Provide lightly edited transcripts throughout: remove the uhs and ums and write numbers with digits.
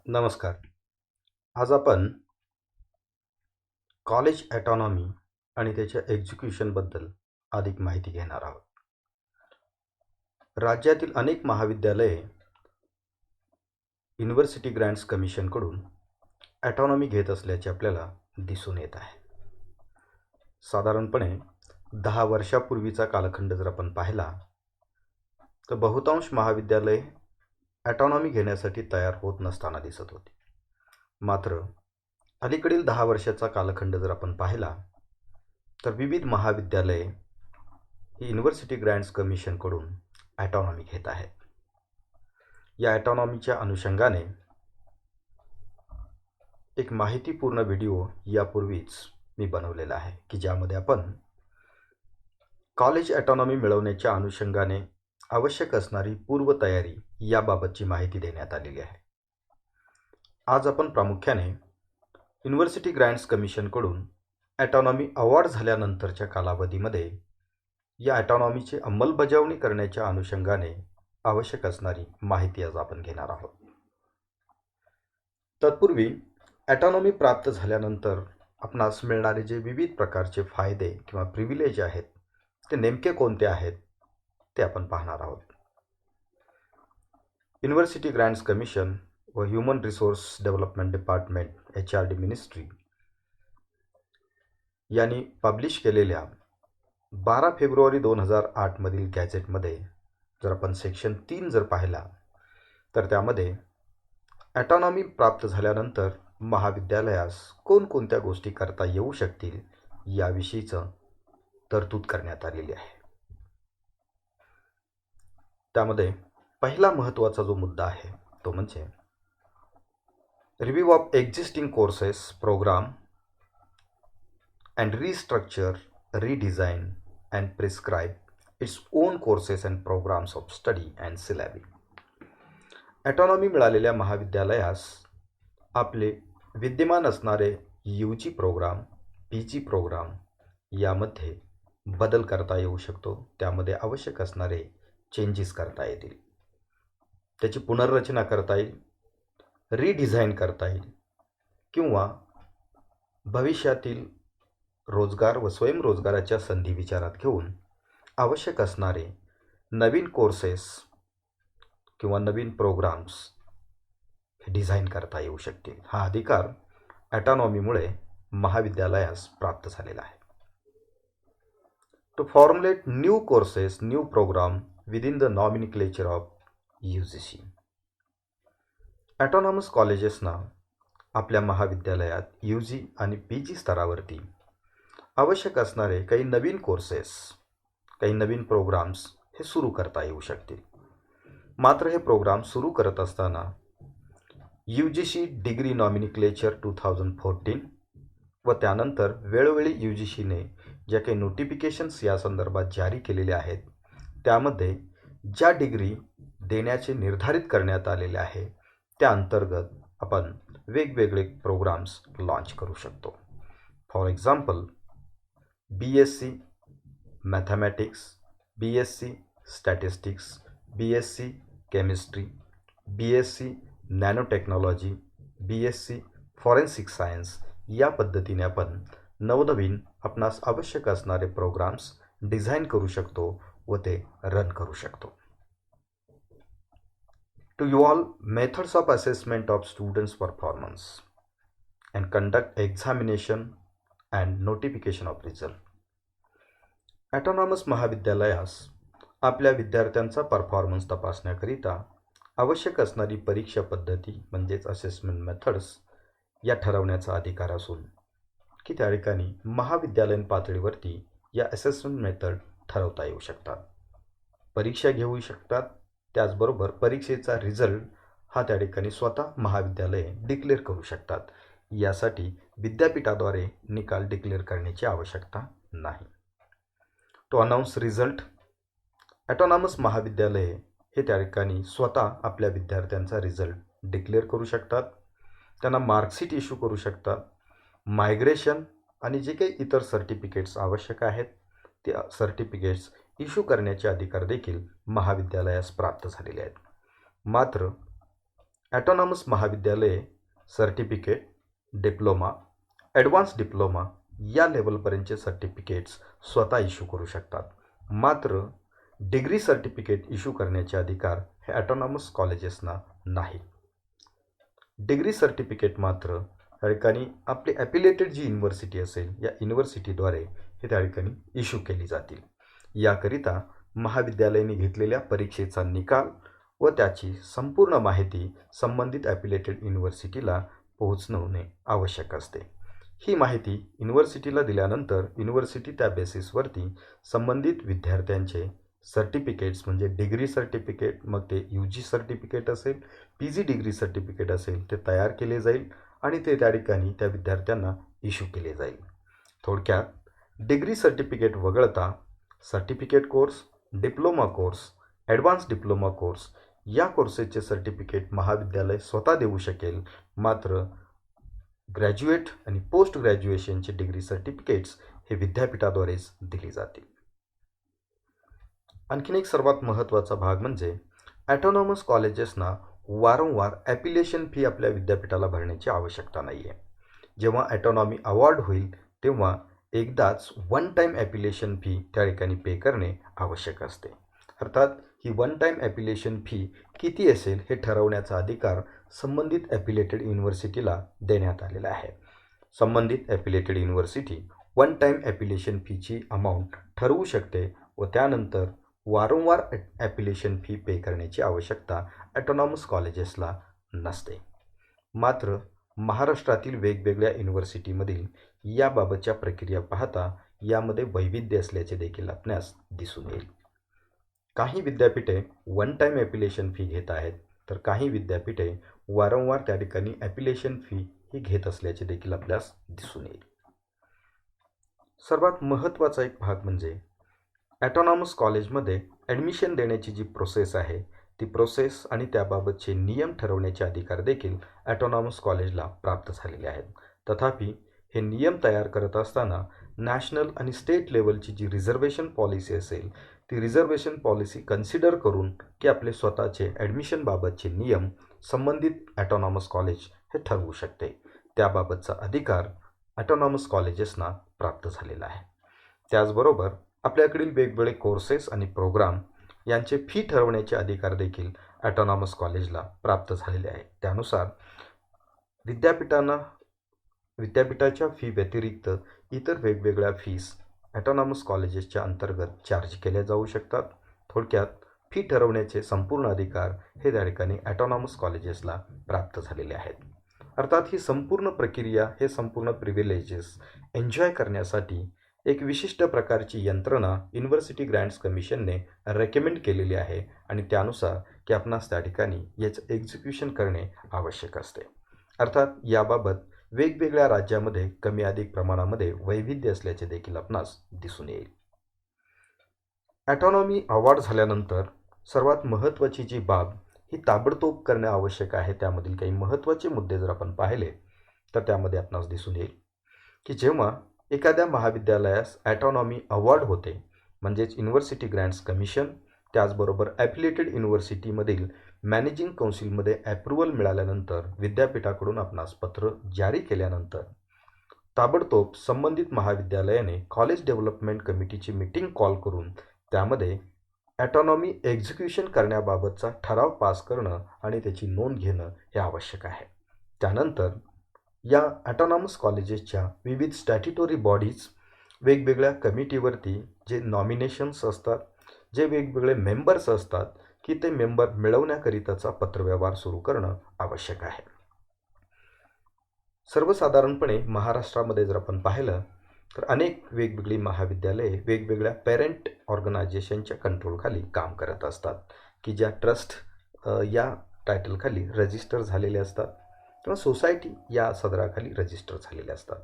नमस्कार. आज आपण कॉलेज ऑटोनॉमी आणि त्याच्या एक्झिक्युशनबद्दल अधिक माहिती घेणार आहोत. राज्यातील अनेक महाविद्यालये युनिव्हर्सिटी ग्रँट्स कमिशनकडून ऑटोनॉमी घेत असल्याचे आपल्याला दिसून येत आहे. साधारणपणे 10 वर्षापूर्वीचा कालखंड जर आपण पाहिला तर बहुतांश महाविद्यालये ऑटोनॉमी घेण्यासाठी तयार होत नसताना दिसत होती. मात्र अलीकडील 10 वर्षाचा कालखंड जर आपण पाहिला तर विविध महाविद्यालये ही युनिव्हर्सिटी ग्रँट्स कमिशनकडून ऑटोनॉमी घेत आहेत. या ऑटोनॉमीच्या अनुषंगाने एक माहितीपूर्ण व्हिडिओ यापूर्वीच मी बनवलेला आहे की ज्यामध्ये आपण कॉलेज ऑटोनॉमी मिळवण्याच्या अनुषंगाने आवश्यक असणारी पूर्वतयारी याबाबतची माहिती देण्यात आलेली आहे. आज आपण प्रामुख्याने युनिव्हर्सिटी ग्रँट्स कमिशनकडून ऑटोनॉमी अवॉर्ड झाल्यानंतरच्या कालावधीमध्ये या ऑटोनॉमीची अंमलबजावणी करण्याच्या अनुषंगाने आवश्यक असणारी माहिती आज आपण घेणार आहोत. तत्पूर्वी ऑटोनॉमी प्राप्त झाल्यानंतर आपणास मिळणारे जे विविध प्रकारचे फायदे किंवा प्रिव्हिलेज आहेत ते नेमके कोणते आहेत ते आपण पाहणार आहोत. युनिव्हर्सिटी ग्रँट्स कमिशन व human resource development department HRD ministry यांनी पब्लिश केलेल्या 12 फेब्रुवारी 2008 मधील गॅझेटमध्ये जर आपण सेक्शन 3 जर पाहिला तर त्यामध्ये ऑटोनॉमी प्राप्त झाल्यानंतर महाविद्यालयास कोणकोणत्या गोष्टी करता येऊ शकतील याविषयीचं तरतूद करण्यात आलेली आहे. त्यामध्ये पहिला महत्त्वाचा जो मुद्दा आहे तो म्हणजे review of existing courses program and restructure redesign and prescribe its own courses and programs of study and syllabi. Autonomy मिळालेल्या महाविद्यालयास आपले विद्यमान असणारे UG प्रोग्राम PG प्रोग्राम यामध्ये बदल करता येऊ शकतो. त्यामध्ये आवश्यक असणारे चेंजेस करता येतील, त्याची पुनर्रचना करता येईल, रिडिझाईन करता येईल किंवा भविष्यातील रोजगार व स्वयंरोजगाराच्या संधी विचारात घेऊन आवश्यक असणारे नवीन कोर्सेस किंवा नवीन प्रोग्राम्स डिझाईन करता येऊ शकतील. हा अधिकार ऑटोनॉमीमुळे महाविद्यालयास प्राप्त झालेला आहे. To formulate new courses new program within the nomenclature of UGC. Autonomous कॉलेजेसना आपल्या महाविद्यालयात UG आणि PG स्तरावरती आवश्यक असणारे काही नवीन कोर्सेस काही नवीन प्रोग्राम्स हे सुरू करता येऊ शकतील. मात्र हे प्रोग्राम सुरू करत असताना UGC डिग्री नॉमिनिक्लेचर 2014 व त्यानंतर वेळोवेळी UGCने ज्या काही नोटिफिकेशन्स या संदर्भात जारी केलेले आहेत त्यामध्ये ज्या डिग्री देण्याचे निर्धारित करण्यात आलेले आहे त्या अंतर्गत आपण वेगवेगळे प्रोग्राम्स लॉन्च करू शकतो. For example BSc mathematics, BSc statistics, BSc chemistry, BSc nano technology, BSc forensic science या पद्धतीने आपण नवनवीन आपणास आवश्यक असणारे प्रोग्राम्स डिझाईन करू शकतो व ते रन करू शकतो. To evolve methods of assessment of students performance and conduct examination and notification of result. Autonomous महाविद्यालयास आपल्या विद्यार्थ्यांचा परफॉर्मन्स तपासण्याकरिता आवश्यक असणारी परीक्षा पद्धती म्हणजेच असेसमेंट मेथड्स या ठरवण्याचा अधिकार असून की त्या ठिकाणी महाविद्यालयीन पातळीवरती या असेसमेंट मेथड ठरवता येऊ शकतात, परीक्षा घेऊ शकतात. त्याचबरोबर परीक्षेचा रिझल्ट हा त्या ठिकाणी स्वतः महाविद्यालये डिक्लेअर करू शकतात. यासाठी विद्यापीठाद्वारे निकाल डिक्लेअर करण्याची आवश्यकता नाही. टू अनाऊन्स रिझल्ट, ऑटोनॉमस महाविद्यालये हे त्या ठिकाणी स्वतः आपल्या विद्यार्थ्यांचा रिझल्ट डिक्लेअर करू शकतात, त्यांना मार्कशीट इश्यू करू शकतात. मायग्रेशन आणि जे काही इतर सर्टिफिकेट्स आवश्यक आहेत ते सर्टिफिकेट्स इश्यू करण्याचे अधिकार देखील महाविद्यालयास प्राप्त झालेले आहेत. मात्र ॲटॉनॉमस महाविद्यालये सर्टिफिकेट, डिप्लोमा, ॲडव्हान्स डिप्लोमा या लेवलपर्यंतचे सर्टिफिकेट्स स्वतः इश्यू करू शकतात. मात्र डिग्री सर्टिफिकेट इश्यू करण्याचे अधिकार हे ॲटॉनॉमस कॉलेजेसना नाही. डिग्री सर्टिफिकेट मात्र त्या ठिकाणी आपली ॲफिलिएटेड जी युनिव्हर्सिटी असेल या युनिव्हर्सिटीद्वारे हे त्या ठिकाणी इश्यू केली जातील. याकरिता महाविद्यालयाने घेतलेल्या परीक्षेचा निकाल व त्याची संपूर्ण माहिती संबंधित ॲफिलिएटेड युनिव्हर्सिटीला पोहोचवणे आवश्यक असते. ही माहिती युनिव्हर्सिटीला दिल्यानंतर युनिव्हर्सिटी त्या बेसिसवरती संबंधित विद्यार्थ्यांचे सर्टिफिकेट्स म्हणजे डिग्री सर्टिफिकेट, मग ते UG सर्टिफिकेट असेल, PG डिग्री सर्टिफिकेट असेल, ते तयार केले जाईल आणि ते त्या ठिकाणी त्या विद्यार्थ्यांना इश्यू केले जाईल. थोडक्यात डिग्री सर्टिफिकेट वगळता certificate course, diploma course, advance diploma course या कोर्सेसचे सर्टिफिकेट महाविद्यालय स्वतः देऊ शकेल. मात्र ग्रॅज्युएट आणि पोस्ट ग्रॅज्युएशनचे डिग्री सर्टिफिकेट्स हे विद्यापीठाद्वारेच दिली जातील. आणखीन एक सर्वात महत्त्वाचा भाग म्हणजे ॲटॉनॉमस कॉलेजेसना वारंवार ॲपिलेशन फी आपल्या विद्यापीठाला भरण्याची आवश्यकता नाही आहे. जेव्हा ॲटॉनॉमी अवॉर्ड होईल तेव्हा एकदाच वन टाईम ॲपिलेशन फी त्या ठिकाणी पे करणे आवश्यक असते. अर्थात ही वन टाईम ॲपिलेशन फी किती असेल हे ठरवण्याचा अधिकार संबंधित ॲफिलिएटेड युनिव्हर्सिटीला देण्यात आलेला आहे. संबंधित affiliated university one time affiliation फीची अमाऊंट ठरवू शकते व त्यानंतर वारंवार ॲपिलेशन फी पे करण्याची आवश्यकता ॲटॉनॉमस कॉलेजेसला नसते. मात्र महाराष्ट्रातील वेगवेगळ्या युनिव्हर्सिटीमधील याबाबतच्या प्रक्रिया पाहता यामध्ये वैविध्य असल्याचे देखील आपणास दिसून येईल. काही विद्यापीठे वन टाईम ॲपिलेशन फी घेत आहेत तर काही विद्यापीठे वारंवार त्या ठिकाणी ॲपिलेशन फी ही घेत असल्याचे देखील आपल्यास दिसून येईल. सर्वात महत्त्वाचा एक भाग म्हणजे ॲटॉनॉमस कॉलेजमध्ये ॲडमिशन देण्याची जी प्रोसेस आहे ती प्रोसेस आणि त्याबाबतचे नियम ठरवण्याचे अधिकार देखील ॲटॉनॉमस कॉलेजला प्राप्त झालेले आहेत. तथापि हे नियम तयार करत असताना नॅशनल आणि स्टेट लेवलची जी रिझर्वेशन पॉलिसी असेल ती रिझर्वेशन पॉलिसी कन्सिडर करून की आपले स्वतःचे ॲडमिशनबाबतचे नियम संबंधित ॲटॉनॉमस कॉलेज हे ठरवू शकते. त्याबाबतचा अधिकार ॲटॉनॉमस कॉलेजेसना प्राप्त झालेला आहे. त्याचबरोबर आपल्याकडील वेगवेगळे कोर्सेस आणि प्रोग्राम यांचे फी ठरवण्याचे अधिकार देखील ॲटॉनॉमस कॉलेजला प्राप्त झालेले आहे. त्यानुसार विद्यापीठाच्या फी व्यतिरिक्त इतर वेगवेगळ्या फीस ॲटॉनॉमस कॉलेजेसच्या अंतर्गत चार्ज केल्या जाऊ शकतात. थोडक्यात फी ठरवण्याचे संपूर्ण अधिकार हे त्या ठिकाणी ॲटॉनॉमस कॉलेजेसला प्राप्त झालेले आहेत. अर्थात ही संपूर्ण प्रक्रिया हे संपूर्ण प्रिव्हिलेजेस एन्जॉय करण्यासाठी एक विशिष्ट प्रकारची यंत्रणा युनिव्हर्सिटी ग्रँट्स कमिशनने रेकमेंड केलेली आहे आणि त्यानुसार की आपणास त्या ठिकाणी याचं एक्झिक्युशन करणे आवश्यक असते. अर्थात याबाबत वेगवेगळ्या राज्यामध्ये कमी अधिक प्रमाणामध्ये वैविध्य असल्याचे देखील आपणास दिसून येईल. ॲटॉनॉमी अवॉर्ड झाल्यानंतर सर्वात महत्त्वाची जी बाब ही ताबडतोब करणे आवश्यक आहे. त्यामधील काही महत्त्वाचे मुद्दे जर आपण पाहिले तर त्यामध्ये आपणास दिसून येईल की जेव्हा एखाद्या महाविद्यालयास ॲटॉनॉमी अवॉर्ड होते म्हणजेच युनिव्हर्सिटी ग्रँट्स कमिशन त्याचबरोबर ॲफिलिएटेड युनिव्हर्सिटीमधील मॅनेजिंग काउन्सिलमध्ये ॲप्रुव्हल मिळाल्यानंतर विद्यापीठाकडून आपणास पत्र जारी केल्यानंतर ताबडतोब संबंधित महाविद्यालयाने कॉलेज डेव्हलपमेंट कमिटीची मीटिंग कॉल करून त्यामध्ये ॲटॉनॉमी एक्झिक्युशन करण्याबाबतचा ठराव पास करणं आणि त्याची नोंद घेणं हे आवश्यक आहे. त्यानंतर या ॲटॉनॉमस कॉलेजेसच्या विविध स्टॅट्युटरी बॉडीज वेगवेगळ्या कमिटीवरती जे नॉमिनेशन्स असतात, जे वेगवेगळे मेंबर्स असतात की ते मेंबर मिळवण्याकरिताचा पत्रव्यवहार सुरू करणं आवश्यक आहे. सर्वसाधारणपणे महाराष्ट्रामध्ये जर आपण पाहिलं तर अनेक वेगवेगळी महाविद्यालये वेगवेगळ्या पेरेंट ऑर्गनायझेशनच्या कंट्रोलखाली काम करत असतात की ज्या ट्रस्ट या टायटलखाली रजिस्टर झालेले असतात किंवा सोसायटी या सदराखाली रजिस्टर झालेले असतात.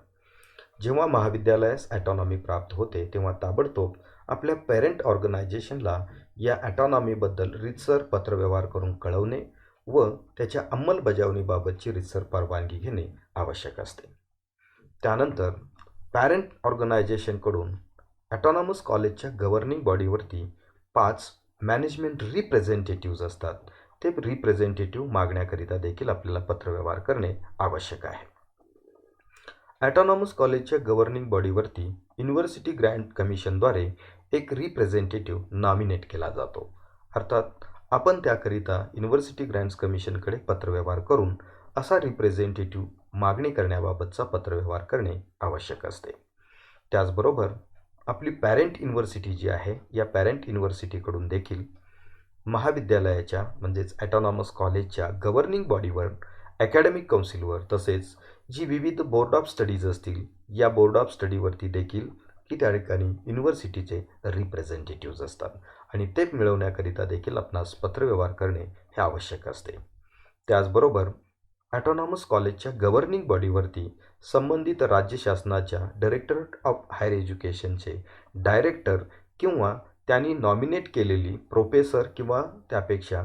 जेव्हा महाविद्यालयास ॲटॉनॉमी प्राप्त होते तेव्हा ताबडतोब आपल्या पेरेंट ऑर्गनायझेशनला या ॲटॉनॉमीबद्दल रीतसर पत्रव्यवहार करून कळवणे व त्याच्या अंमलबजावणीबाबतची रीतसर परवानगी घेणे आवश्यक असते. त्यानंतर पॅरेंट ऑर्गनायझेशनकडून ॲटॉनॉमस कॉलेजच्या गव्हर्निंग बॉडीवरती 5 मॅनेजमेंट रिप्रेझेंटेटिव्ज असतात. ते रिप्रेझेंटेटिव्ह मागण्याकरिता देखील आपल्याला पत्रव्यवहार करणे आवश्यक आहे. ॲटॉनॉमस कॉलेजच्या गव्हर्निंग बॉडीवरती युनिव्हर्सिटी ग्रँट कमिशनद्वारे एक रिप्रेझेंटेटिव्ह नॉमिनेट केला जातो. अर्थात आपण त्याकरिता युनिव्हर्सिटी ग्रँट्स कमिशनकडे पत्रव्यवहार करून असा रिप्रेझेंटेटिव्ह मागणी करण्याबाबतचा पत्रव्यवहार करणे आवश्यक असते. त्याचबरोबर आपली पॅरेंट युनिव्हर्सिटी जी आहे, या पॅरेंट युनिव्हर्सिटीकडून देखील महाविद्यालयाच्या म्हणजेच ॲटॉनॉमस कॉलेजच्या गव्हर्निंग बॉडीवर, अकॅडमिक काउन्सिलवर, तसेच जी विविध बोर्ड ऑफ स्टडीज असतील या बोर्ड ऑफ स्टडीवरती देखील की त्या ठिकाणी युनिव्हर्सिटीचे रिप्रेझेंटेटिव्ज असतात आणि ते मिळवण्याकरिता देखील आपणास पत्रव्यवहार करणे हे आवश्यक असते. त्याचबरोबर ॲटॉनॉमस कॉलेजच्या गव्हर्निंग बॉडीवरती संबंधित राज्य शासनाच्या डायरेक्टरेट ऑफ हायर एज्युकेशनचे डायरेक्टर किंवा त्यांनी नॉमिनेट केलेली प्रोफेसर किंवा त्यापेक्षा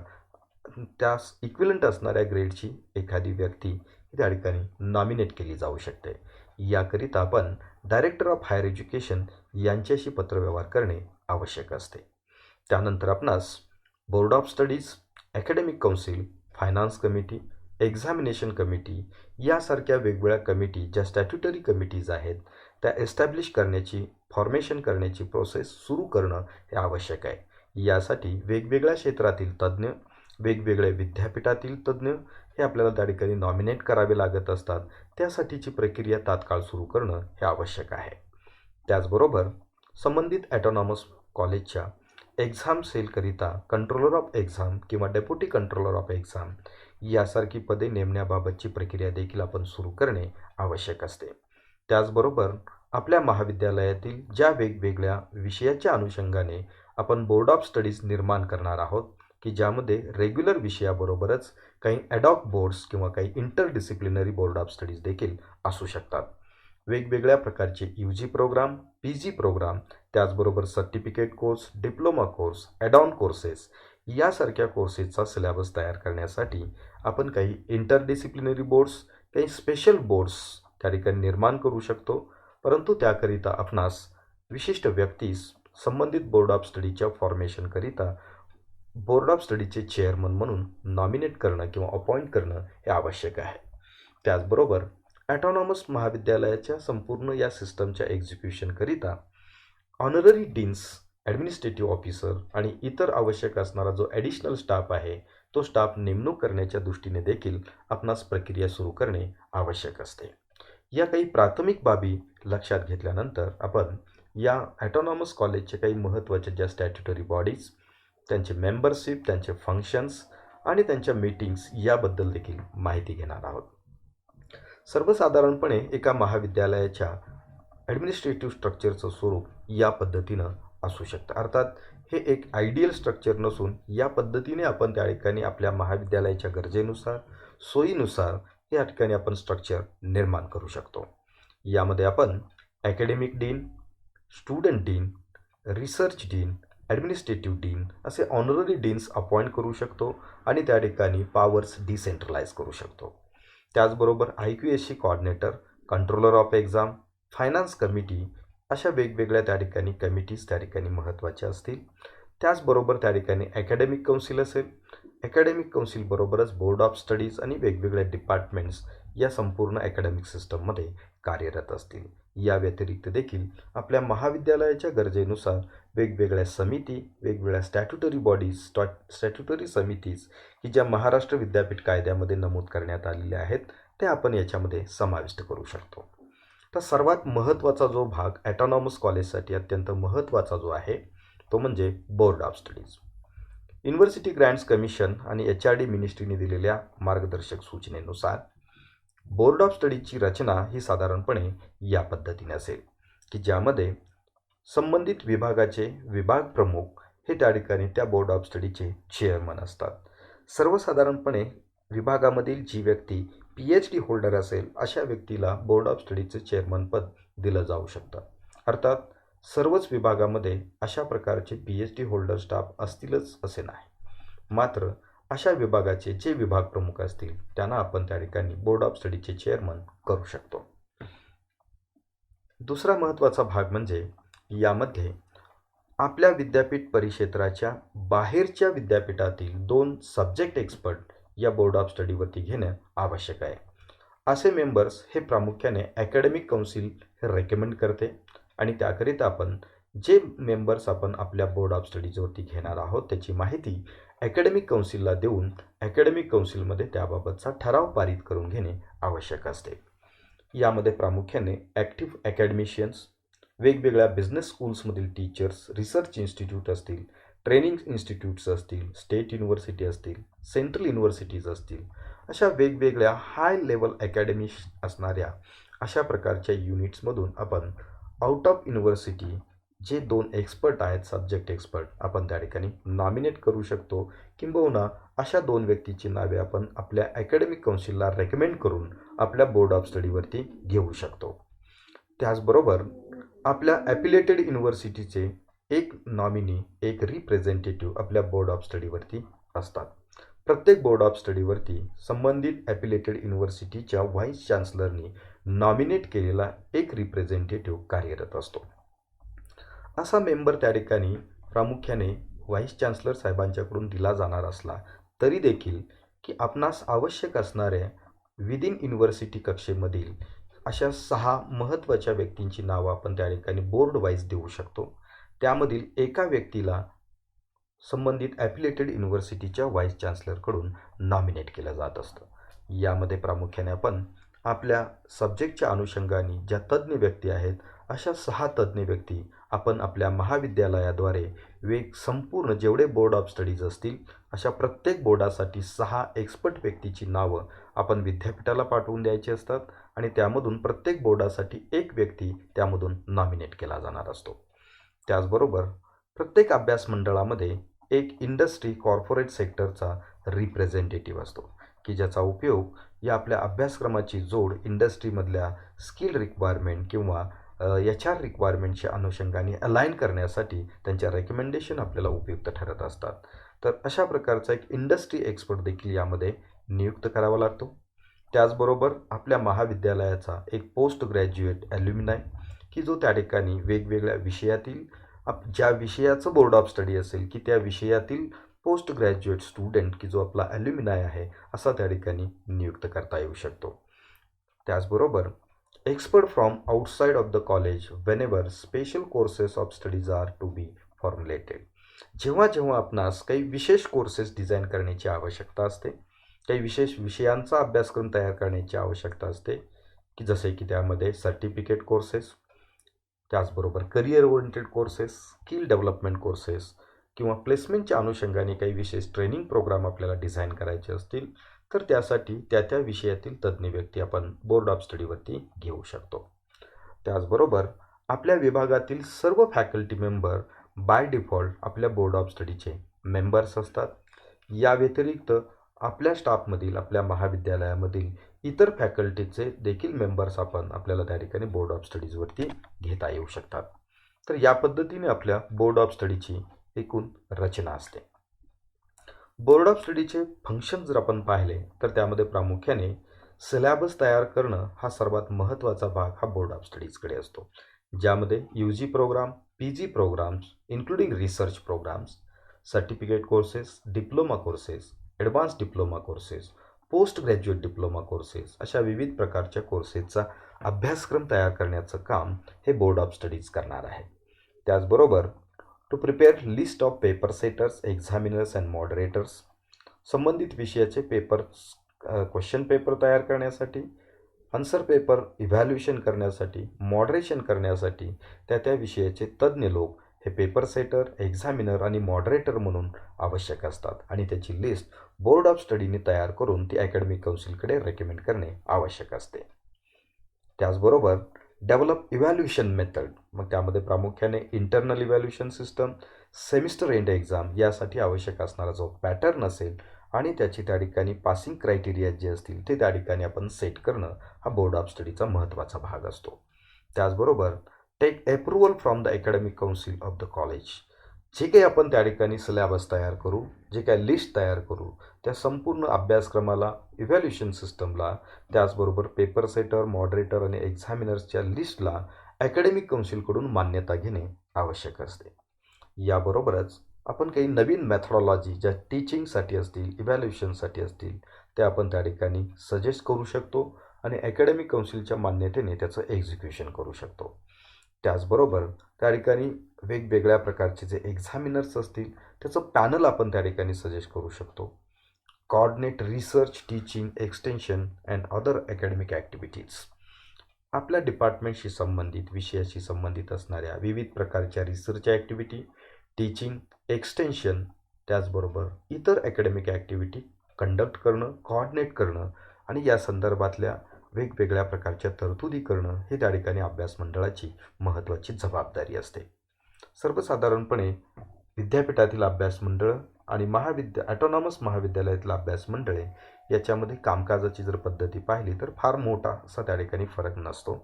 त्यास इक्विलंट असणाऱ्या ग्रेडची एखादी व्यक्ती त्या ठिकाणी नॉमिनेट केली जाऊ शकते. याकरिता आपण डायरेक्टर ऑफ हायर एज्युकेशन यांच्याशी पत्रव्यवहार करणे आवश्यक असते. त्यानंतर आपणास board of studies, academic council, finance committee, examination committee यासारख्या वेगवेगळ्या कमिटी ज्या स्टॅट्युटरी कमिटीज आहेत त्या एस्टॅब्लिश करण्याची, फॉर्मेशन करण्याची प्रोसेस सुरू करणं हे आवश्यक आहे. यासाठी वेगवेगळ्या क्षेत्रातील तज्ज्ञ, वेगवेगळ्या विद्यापीठातील तज्ज्ञ हे आपल्याला त्या ठिकाणी नॉमिनेट करावे लागत असतात. त्यासाठीची प्रक्रिया तात्काळ सुरू करणं हे आवश्यक आहे. त्याचबरोबर संबंधित ॲटॉनॉमस कॉलेजच्या एक्झाम सेलकरिता कंट्रोलर ऑफ एक्झाम किंवा डेप्युटी कंट्रोलर ऑफ एक्झाम यासारखी पदे नेमण्याबाबतची प्रक्रिया देखील आपण सुरू करणे आवश्यक असते. त्याचबरोबर आपल्या महाविद्यालयातील ज्या वेगवेगळ्या विषयाच्या अनुषंगाने आपण बोर्ड ऑफ स्टडीज निर्माण करणार आहोत की ज्यामध्ये रेग्युलर विषयाबरोबरच काही ॲडॉक बोर्ड्स किंवा काही इंटरडिसिप्लिनरी बोर्ड ऑफ स्टडीज देखील असू शकतात. वेगवेगळ्या प्रकारचे UG प्रोग्राम, PG प्रोग्राम, त्याचबरोबर certificate course, diploma course, add on courses यासारख्या कोर्सेसचा सिलेबस तयार करण्यासाठी आपण काही इंटरडिसिप्लिनरी बोर्ड्स, काही स्पेशल बोर्ड्स त्या ठिकाणी निर्माण करू शकतो. परंतु त्याकरिता आपणास विशिष्ट व्यक्तीस संबंधित बोर्ड ऑफ स्टडीच्या फॉर्मेशनकरिता बोर्ड ऑफ स्टडीचे चेअरमन म्हणून नॉमिनेट करणं किंवा अपॉइंट करणं हे आवश्यक आहे. त्याचबरोबर ॲटॉनॉमस महाविद्यालयाच्या संपूर्ण या सिस्टमच्या एक्झिक्युशनकरिता ऑनररी डीन्स, ॲडमिनिस्ट्रेटिव्ह ऑफिसर आणि इतर आवश्यक असणारा जो ॲडिशनल स्टाफ आहे तो स्टाफ नेमणूक करण्याच्या दृष्टीने देखील आपणास प्रक्रिया सुरू करणे आवश्यक असते. या काही प्राथमिक बाबी लक्षात घेतल्यानंतर आपण या ॲटॉनॉमस कॉलेजचे काही महत्त्वाचे ज्या स्टॅट्युटरी बॉडीज, त्यांचे मेंबरशिप, त्यांचे फंक्शन्स आणि त्यांच्या मीटिंग्स याबद्दल देखील माहिती घेणार आहोत. सर्वसाधारणपणे एका महाविद्यालयाच्या ॲडमिनिस्ट्रेटिव्ह स्ट्रक्चरचं स्वरूप या पद्धतीनं असू शकतं. अर्थात हे एक आयडियल स्ट्रक्चर नसून या पद्धतीने आपण त्या ठिकाणी आपल्या महाविद्यालयाच्या गरजेनुसार, सोयीनुसार या ठिकाणी आपण स्ट्रक्चर निर्माण करू शकतो. यामध्ये आपण academic dean, student dean, research dean, administrative dean असे ऑनररी डीन्स अपॉइंट करू शकतो आणि त्या ठिकाणी पॉवर्स डिसेंट्रलाइज करू शकतो. त्याचबरोबर IQSC coordinator, controller of exam, finance committee अशा वेगवेगळ्या त्या ठिकाणी कमिटीज त्या ठिकाणी महत्त्वाच्या असतील. त्याचबरोबर त्या ठिकाणी अकॅडमिक काउन्सिल असेल. अकॅडमिक काउन्सिलबरोबरच बोर्ड ऑफ स्टडीज आणि वेगवेगळ्या डिपार्टमेंट्स या संपूर्ण अकॅडमिक सिस्टममध्ये कार्यरत असतील. या व्यतिरिक्त देखील आपल्या महाविद्यालयाच्या गरजेनुसार वेगवेगळ्या समिती, वेगवेगळ्या स्टॅट्युटरी बॉडीज, स्टॅट्युटरी समितीज की ज्या महाराष्ट्र विद्यापीठ कायद्यामध्ये नमूद करण्यात आलेल्या आहेत ते आपण याच्यामध्ये समाविष्ट करू शकतो. तर सर्वात महत्त्वाचा जो भाग ॲटॉनॉमस कॉलेजसाठी अत्यंत महत्त्वाचा जो आहे तो म्हणजे board of studies. University grants commission आणि HRD मिनिस्ट्रीने दिलेल्या मार्गदर्शक सूचनेनुसार बोर्ड ऑफ स्टडीजची रचना ही साधारणपणे या पद्धतीने असेल की ज्यामध्ये संबंधित विभागाचे विभाग प्रमुख हे त्या ठिकाणी त्या बोर्ड ऑफ स्टडीचे चेअरमन असतात. सर्वसाधारणपणे विभागामधील जी व्यक्ती PhD होल्डर असेल अशा व्यक्तीला बोर्ड ऑफ स्टडीचे चेअरमनपद दिलं जाऊ शकतं. अर्थात सर्वच विभागामध्ये अशा प्रकारचे PhD होल्डर स्टाफ असतीलच असे नाही, मात्र अशा विभागाचे जे विभाग प्रमुख असतील त्यांना आपण त्या ठिकाणी बोर्ड ऑफ स्टडीचे चेअरमन करू शकतो. दुसरा महत्त्वाचा भाग म्हणजे यामध्ये आपल्या विद्यापीठ परिक्षेत्राच्या बाहेरच्या विद्यापीठातील 2 सब्जेक्ट एक्सपर्ट या बोर्ड ऑफ स्टडीवरती घेणं आवश्यक आहे. असे मेंबर्स हे प्रामुख्याने अकॅडमिक काउन्सिल हे रेकमेंड करते आणि त्याकरिता आपण जे मेंबर्स आपण आपल्या बोर्ड ऑफ स्टडीजवरती घेणार आहोत त्याची माहिती अकॅडमिक काउन्सिलला देऊन अकॅडमिक काउन्सिलमध्ये त्याबाबतचा ठराव पारित करून घेणे आवश्यक असते. यामध्ये प्रामुख्याने ॲक्टिव्ह अकॅडमिशियन्स, वेगवेगळ्या बिझनेस स्कूल्समधील टीचर्स, रिसर्च इन्स्टिट्यूट असतील, ट्रेनिंग इन्स्टिट्यूट्स असतील, स्टेट युनिव्हर्सिटी असतील, सेंट्रल युनिव्हर्सिटीज असतील, अशा वेगवेगळ्या हाय लेवल अकॅडमी असणाऱ्या अशा प्रकारच्या युनिट्समधून आपण आउट ऑफ युनिव्हर्सिटी जे 2 एक्सपर्ट आहेत, सब्जेक्ट एक्सपर्ट, आपण त्या ठिकाणी नॉमिनेट करू शकतो. किंबहुना अशा 2 व्यक्तीची नावे आपण आपल्या अकॅडमिक काउन्सिलला रेकमेंड करून आपल्या बोर्ड ऑफ स्टडीवरती घेऊ शकतो. त्याचबरोबर आपल्या ॲफिलिएटेड युनिव्हर्सिटीचे एक नॉमिनी, एक रिप्रेझेंटेटिव्ह आपल्या बोर्ड ऑफ स्टडीवरती असतात. प्रत्येक बोर्ड ऑफ स्टडीवरती संबंधित ॲफिलिएटेड युनिव्हर्सिटीच्या व्हाईस चान्सलरनी नॉमिनेट केलेला एक रिप्रेझेंटेटिव्ह कार्यरत असतो. असा मेंबर त्या ठिकाणी प्रामुख्याने व्हाईस चान्सलर साहेबांच्याकडून दिला जाणार असला तरी देखील की आपणास आवश्यक असणाऱ्या विदिन युनिव्हर्सिटी कक्षेमधील अशा 6 महत्त्वाच्या व्यक्तींची नावं आपण त्या ठिकाणी बोर्ड वाईज देऊ शकतो. त्यामधील एका व्यक्तीला संबंधित ॲफिलिएटेड युनिव्हर्सिटीच्या व्हाईस चान्सलरकडून नॉमिनेट केलं जात असतं. यामध्ये प्रामुख्याने आपण आपल्या सब्जेक्टच्या अनुषंगाने ज्या तज्ज्ञ व्यक्ती आहेत अशा 6 तज्ज्ञ व्यक्ती आपण आपल्या महाविद्यालयाद्वारे संपूर्ण जेवढे बोर्ड ऑफ स्टडीज असतील अशा प्रत्येक बोर्डासाठी 6 एक्सपर्ट व्यक्तीची नावं आपण विद्यापीठाला पाठवून द्यायची असतात आणि त्यामधून प्रत्येक बोर्डासाठी एक व्यक्ती त्यामधून नॉमिनेट केला जाणार असतो. त्याचबरोबर प्रत्येक अभ्यास मंडळामध्ये एक इंडस्ट्री कॉर्पोरेट सेक्टरचा रिप्रेझेंटेटिव्ह असतो की ज्याचा उपयोग या आपल्या अभ्यासक्रमाची जोड इंडस्ट्रीमधल्या स्किल रिक्वायरमेंट किंवा HR रिक्वायरमेंटच्या अनुषंगाने अलाइन करण्यासाठी त्यांच्या रेकमेंडेशन आपल्याला उपयुक्त ठरत असतात. तर अशा प्रकारचा एक इंडस्ट्री एक्सपर्ट देखील यामध्ये नियुक्त करावा लागतो. त्याचबरोबर आपल्या महाविद्यालयाचा एक पोस्ट ग्रॅज्युएट ॲल्युमिनाय की जो त्या ठिकाणी वेगवेगळ्या विषयातील ज्या विषयाचं बोर्ड ऑफ स्टडी असेल की त्या विषयातील पोस्ट ग्रॅज्युएट स्टुडंट की जो आपला ॲल्युमिनाय आहे असा त्या ठिकाणी नियुक्त करता येऊ शकतो. त्याचबरोबर expert from outside of the college whenever special courses of studies are to be formulated. जेव्हा जेव्हा आपणास काही विशेष कोर्सेस डिझाईन करण्याची आवश्यकता असते, काही विशेष विषयांचा अभ्यासक्रम तयार करण्याची आवश्यकता असते की जसे की त्यामध्ये सर्टिफिकेट कोर्सेस, त्याचबरोबर career oriented courses, skill development courses किंवा प्लेसमेंटच्या अनुषंगाने काही विशेष ट्रेनिंग प्रोग्राम आपल्याला डिझाईन करायचे असतील तर त्यासाठी त्या विषयातील तज्ज्ञ व्यक्ती आपण बोर्ड ऑफ स्टडीवरती घेऊ शकतो. त्याचबरोबर आपल्या विभागातील सर्व फॅकल्टी मेंबर बाय डिफॉल्ट आपल्या बोर्ड ऑफ स्टडीचे मेंबर्स असतात. या व्यतिरिक्त आपल्या स्टाफमधील आपल्या महाविद्यालयामधील इतर फॅकल्टीचे देखील मेंबर्स आपण आपल्याला त्या ठिकाणी बोर्ड ऑफ स्टडीजवरती घेता येऊ शकतात. तर या पद्धतीने आपल्या बोर्ड ऑफ स्टडीची एकूण रचना असते. बोर्ड ऑफ स्टडीचे फंक्शन जर आपण पाहिले तर त्यामध्ये प्रामुख्याने सिलॅबस तयार करणं हा सर्वात महत्त्वाचा भाग हा बोर्ड ऑफ स्टडीजकडे असतो, ज्यामध्ये UG programme, PG programmes including research programmes, certificate courses, diploma courses, advance diploma courses, post graduate diploma courses अशा विविध प्रकारच्या कोर्सेसचा अभ्यासक्रम तयार करण्याचं काम हे बोर्ड ऑफ स्टडीज करणार आहे. त्याचबरोबर to prepare list of paper setters, examiners and moderators, संबंधित विषयाचे क्वेश्चन पेपर तयार करण्यासाठी, आन्सर पेपर इव्हॅल्युएशन करण्यासाठी, मॉडरेशन करण्यासाठी त्या विषयाचे तज्ज्ञ लोक हे पेपर सेटर, एक्झामिनर आणि मॉडरेटर म्हणून आवश्यक असतात आणि त्याची लिस्ट बोर्ड ऑफ स्टडीने तयार करून ती अकॅडमिक काउन्सिलकडे रेकमेंड करणे आवश्यक असते. त्याचबरोबर डेव्हलप इव्हॅल्युएशन मेथड, मग त्यामध्ये प्रामुख्याने internal evaluation system, semester end exam यासाठी आवश्यक असणारा जो पॅटर्न असेल आणि त्याची त्या ठिकाणी पासिंग क्रायटेरिया जे असतील ते त्या ठिकाणी आपण सेट करणं हा बोर्ड ऑफ स्टडीचा महत्त्वाचा भाग असतो. त्याचबरोबर take approval from the academic council of the college, जे काही आपण त्या ठिकाणी सिलॅबस तयार करू, जे काही लिस्ट तयार करू त्या संपूर्ण अभ्यासक्रमाला, इव्हॅल्युएशन सिस्टमला, त्याचबरोबर पेपर सेटर, मॉडरेटर आणि एक्झामिनर्सच्या लिस्टला अकॅडमिक काउन्सिलकडून मान्यता घेणे आवश्यक असते. याबरोबरच आपण काही नवीन मेथॉडॉलॉजी ज्या टीचिंगसाठी असतील, इव्हॅल्युएशनसाठी असतील, त्या आपण त्या ठिकाणी सजेस्ट करू शकतो आणि अकॅडमिक काउन्सिलच्या मान्यतेने त्याचं एक्झिक्युशन करू शकतो. त्याचबरोबर त्या ठिकाणी वेगवेगळ्या प्रकारचे जे एक्झामिनर्स असतील त्याचं पॅनल आपण त्या ठिकाणी सजेस्ट करू शकतो. coordinate research, teaching, extension and other academic activities. आपल्या डिपार्टमेंटशी संबंधित, विषयाशी संबंधित असणाऱ्या विविध प्रकारच्या रिसर्च ॲक्टिव्हिटी, टीचिंग, एक्सटेन्शन, त्याचबरोबर इतर अकॅडमिक ॲक्टिव्हिटी कंडक्ट करणं, कोऑर्डिनेट करणं आणि या संदर्भातल्या वेगवेगळ्या प्रकारच्या तरतुदी करणं हे त्या ठिकाणी अभ्यास मंडळाची महत्त्वाची जबाबदारी असते. सर्वसाधारणपणे विद्यापीठातील अभ्यास मंडळं आणि ॲटॉनॉमस महाविद्यालयातील अभ्यास मंडळे याच्यामध्ये कामकाजाची जर पद्धती पाहिली तर फार मोठा असा त्या ठिकाणी फरक नसतो.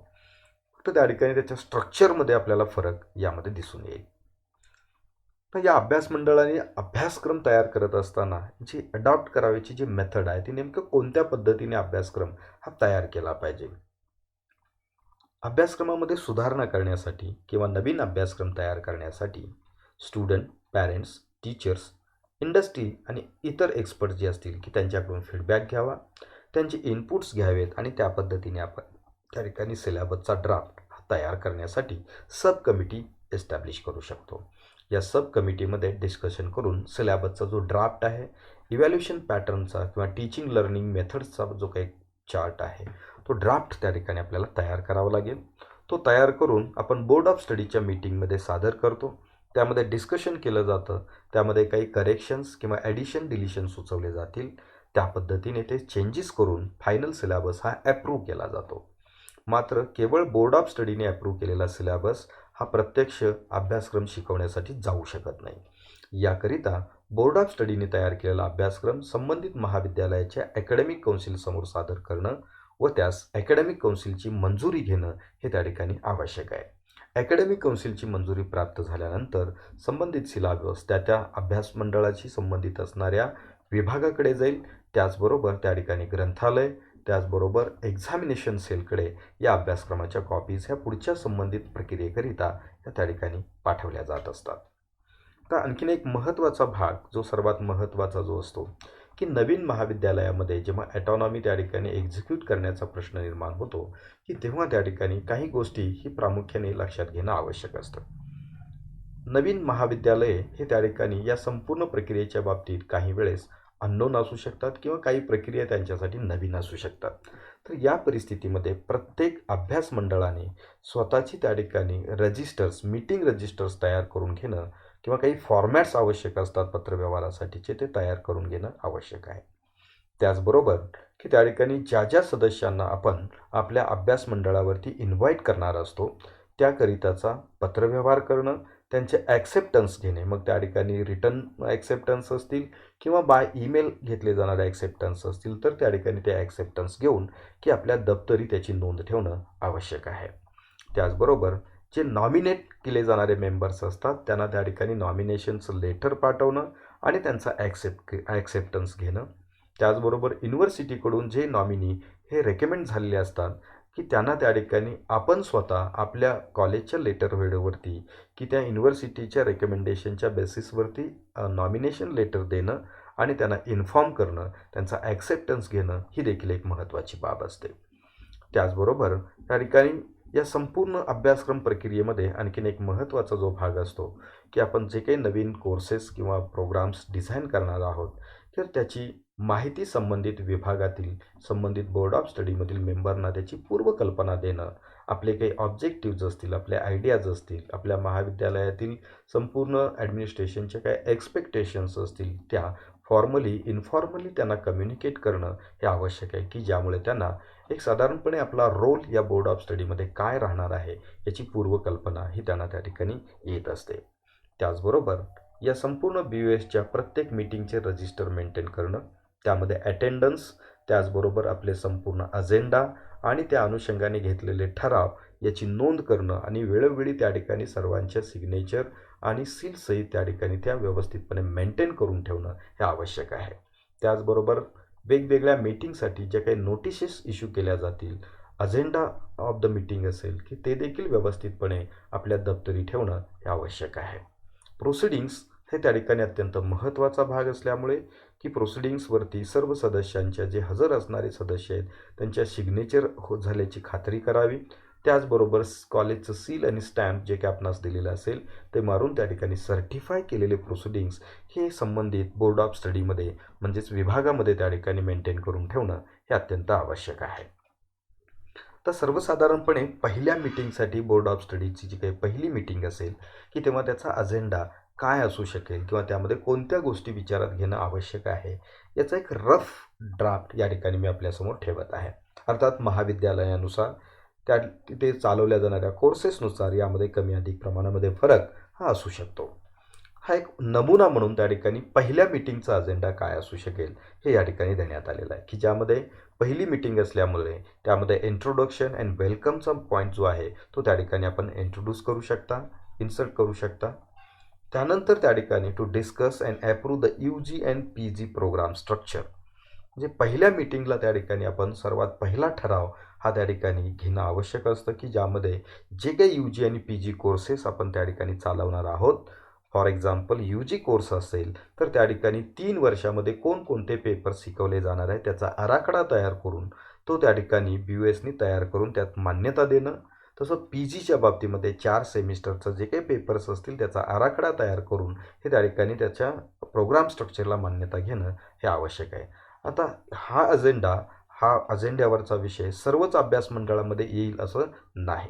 फक्त त्या ठिकाणी त्याच्या स्ट्रक्चरमध्ये आपल्याला फरक यामध्ये दिसून येईल. तर या अभ्यास मंडळाने अभ्यासक्रम तयार करत असताना जी अडॉप्ट करायची जी मेथड आहे ती नेमकं कोणत्या पद्धतीने अभ्यासक्रम हा तयार केला पाहिजे. अभ्यासक्रमामध्ये सुधारणा करण्यासाठी किंवा नवीन अभ्यासक्रम तयार करण्यासाठी स्टुडंट, पॅरेंट्स, टीचर्स, इंडस्ट्री आणि इतर एक्सपर्ट जे असतील की त्यांच्याकडून फीडबॅक घ्यावा, त्यांचे इनपुट्स घ्यावेत आणि त्या पद्धतीने आपण त्या ठिकाणी सिलेबसचा ड्राफ्ट तयार करण्यासाठी सब कमिटी एस्टॅब्लिश करू शकतो. या सब कमिटीमध्ये डिस्कशन करून सिलेबसचा जो ड्राफ्ट आहे, इव्हॅल्युएशन पॅटर्नचा किंवा टीचिंग लर्निंग मेथड्सचा जो काही चार्ट आहे तो ड्राफ्ट त्या ठिकाणी आपल्याला तयार करावा लागेल. तो तयार करून आपण बोर्ड ऑफ स्टडीच्या मीटिंगमध्ये सादर करतो. त्यामध्ये डिस्कशन केलं जातं. त्यामध्ये काही करेक्शन्स किंवा ॲडिशन डिलिशन सुचवले जातील. त्या पद्धतीने ते चेंजेस करून फायनल सिलेबस हा ॲप्रूव्ह केला जातो. मात्र केवळ बोर्ड ऑफ स्टडीने ॲप्रूव्ह केलेला सिलेबस हा प्रत्यक्ष अभ्यासक्रम शिकवण्यासाठी जाऊ शकत नाही. याकरिता बोर्ड ऑफ स्टडीने तयार केलेला अभ्यासक्रम संबंधित महाविद्यालयाच्या अकॅडमिक काउन्सिलसमोर सादर करणं व त्यास अकॅडमिक काउन्सिलची मंजुरी घेणं हे त्या ठिकाणी आवश्यक आहे. अकॅडमिक काउन्सिलची मंजुरी प्राप्त झाल्यानंतर संबंधित सिलेबस त्या अभ्यास मंडळाशी संबंधित असणाऱ्या विभागाकडे जाईल. त्याचबरोबर त्या ठिकाणी ग्रंथालय, त्याचबरोबर एक्झामिनेशन सेलकडे या अभ्यासक्रमाच्या कॉपीज ह्या पुढच्या संबंधित प्रक्रियेकरिता त्या ठिकाणी पाठवल्या जात असतात. तर आणखीन एक महत्त्वाचा भाग जो सर्वात महत्त्वाचा जो असतो की नवीन महाविद्यालयामध्ये जेव्हा ॲटॉनॉमी त्या ठिकाणी एक्झिक्यूट करण्याचा प्रश्न निर्माण होतो की तेव्हा त्या ठिकाणी काही गोष्टी ही प्रामुख्याने लक्षात घेणं आवश्यक असतं. नवीन महाविद्यालये हे त्या ठिकाणी या संपूर्ण प्रक्रियेच्या बाबतीत काही वेळेस अननोन असू शकतात किंवा काही प्रक्रिया त्यांच्यासाठी नवीन असू शकतात. तर या परिस्थितीमध्ये प्रत्येक अभ्यास मंडळाने स्वतःची त्या ठिकाणी रजिस्टर्स, मीटिंग रजिस्टर्स तयार करून घेणं किंवा काही फॉर्मॅट्स आवश्यक असतात पत्रव्यवहारासाठीचे ते तयार करून घेणं आवश्यक आहे. त्याचबरोबर की त्या ठिकाणी ज्या ज्या सदस्यांना आपण आपल्या अभ्यास मंडळावरती इन्व्हाइट करणार असतो त्याकरिताचा पत्रव्यवहार करणं, त्यांचे ॲक्सेप्टन्स घेणे, मग त्या ठिकाणी रिटर्न ॲक्सेप्टन्स असतील किंवा बाय ईमेल घेतले जाणारे ॲक्सेप्टन्स असतील तर त्या ठिकाणी ते ॲक्सेप्टन्स घेऊन की आपल्या दप्तरी त्याची नोंद ठेवणं आवश्यक आहे. त्याचबरोबर जे नॉमिनेट केले जाणारे मेंबर्स असतात त्यांना त्या ठिकाणी नॉमिनेशनचं लेटर पाठवणं आणि त्यांचा ॲक्सेप्टन्स घेणं. त्याचबरोबर युनिव्हर्सिटीकडून जे नॉमिनी हे रेकमेंड झालेले असतात की त्यांना त्या ठिकाणी आपण स्वतः आपल्या कॉलेजच्या लेटर हेडवरती की त्या युनिव्हर्सिटीच्या रेकमेंडेशनच्या बेसिसवरती नॉमिनेशन लेटर देणं आणि त्यांना इन्फॉर्म करणं, त्यांचा ॲक्सेप्टन्स घेणं ही देखील एक महत्त्वाची बाब असते. त्याचबरोबर त्या ठिकाणी या संपूर्ण अभ्यासक्रम प्रक्रियेमध्ये आणखीन एक महत्त्वाचा जो भाग असतो की आपण जे काही नवीन कोर्सेस किंवा प्रोग्राम्स डिझाईन करणार आहोत तर त्याची माहिती संबंधित विभागातील संबंधित बोर्ड ऑफ स्टडीमधील मेंबरना त्याची पूर्वकल्पना देणं, आपले काही ऑब्जेक्टिव्ज असतील, आपले आयडियाज असतील, आपल्या महाविद्यालयातील संपूर्ण ॲडमिनिस्ट्रेशनच्या काही एक्सपेक्टेशन्स असतील त्या फॉर्मली इन्फॉर्मली त्यांना कम्युनिकेट करणं हे आवश्यक आहे की ज्यामुळे त्यांना एक साधारणपणे आपला रोल या बोर्ड ऑफ स्टडीमध्ये काय राहणार आहे याची पूर्वकल्पना ही त्यांना त्या ठिकाणी येत असते. त्याचबरोबर या संपूर्ण BOSच्या प्रत्येक मीटिंगचे रजिस्टर मेंटेन करणं, त्यामध्ये अटेंडन्स, त्याचबरोबर आपले संपूर्ण अजेंडा आणि त्या अनुषंगाने घेतलेले ठराव याची नोंद करणं आणि वेळोवेळी त्या ठिकाणी सर्वांच्या सिग्नेचर आणि सीलसहित त्या ठिकाणी त्या व्यवस्थितपणे मेंटेन करून ठेवणं हे आवश्यक आहे. त्याचबरोबर वेगवेगळ्या मीटिंगसाठी ज्या काही नोटिसेस इश्यू केल्या जातील, अजेंडा ऑफ द मीटिंग असेल की ते देखील व्यवस्थितपणे आपल्या दप्तरी ठेवणं हे आवश्यक आहे. प्रोसिडिंग्स हे त्या ठिकाणी अत्यंत महत्त्वाचा भाग असल्यामुळे की प्रोसिडिंग्सवरती सर्व सदस्यांच्या जे हजर असणारे सदस्य आहेत त्यांच्या सिग्नेचर झाल्याची खात्री करावी. त्याचबरोबर कॉलेजचं सील आणि स्टॅम्प जे काही आपणास दिलेलं असेल ते मारून त्या ठिकाणी सर्टिफाय केलेले प्रोसिडिंग्स हे संबंधित बोर्ड ऑफ स्टडीमध्ये म्हणजेच विभागामध्ये त्या ठिकाणी मेंटेन करून ठेवणं हे अत्यंत आवश्यक आहे. तर सर्वसाधारणपणे पहिल्या मीटिंगसाठी बोर्ड ऑफ स्टडीची जी काही पहिली मीटिंग असेल की तेव्हा त्याचा अजेंडा काय असू शकेल किंवा त्यामध्ये कोणत्या गोष्टी विचारात घेणं आवश्यक आहे याचा एक रफ ड्राफ्ट या ठिकाणी मी आपल्यासमोर ठेवत आहे. अर्थात महाविद्यालयानुसार त्या तिथे चालवल्या जाणाऱ्या कोर्सेसनुसार यामध्ये कमी अधिक प्रमाणामध्ये फरक हा असू शकतो. हा एक नमुना म्हणून त्या ठिकाणी पहिल्या मीटिंगचा अजेंडा काय असू शकेल हे या ठिकाणी देण्यात आलेलं आहे की ज्यामध्ये पहिली मीटिंग असल्यामुळे त्यामध्ये इंट्रोडक्शन अँड वेलकमचा पॉईंट जो आहे तो त्या ठिकाणी आपण इंट्रोड्यूस करू शकता, इन्सर्ट करू शकता. त्यानंतर त्या ठिकाणी to discuss and approve the UG and PG programme structure. म्हणजे पहिल्या मीटिंगला त्या ठिकाणी आपण सर्वात पहिला ठराव हा त्या ठिकाणी घेणं आवश्यक असतं की ज्यामध्ये जे काही UG आणि PG कोर्सेस आपण त्या ठिकाणी चालवणार आहोत. फॉर एक्झाम्पल UG कोर्स असेल तर त्या ठिकाणी 3 वर्षामध्ये कोणकोणते पेपर्स शिकवले जाणार आहे त्याचा आराखडा तयार करून तो त्या ठिकाणी BUSनी तयार करून त्यात मान्यता देणं. तसं PGच्या बाबतीमध्ये 4 सेमिस्टरचं जे काही पेपर्स असतील त्याचा आराखडा तयार करून हे त्या ठिकाणी त्याच्या प्रोग्राम स्ट्रक्चरला मान्यता घेणं हे आवश्यक आहे. आता हा अजेंड्यावरचा विषय सर्वच अभ्यास मंडळामध्ये येईल असं नाही,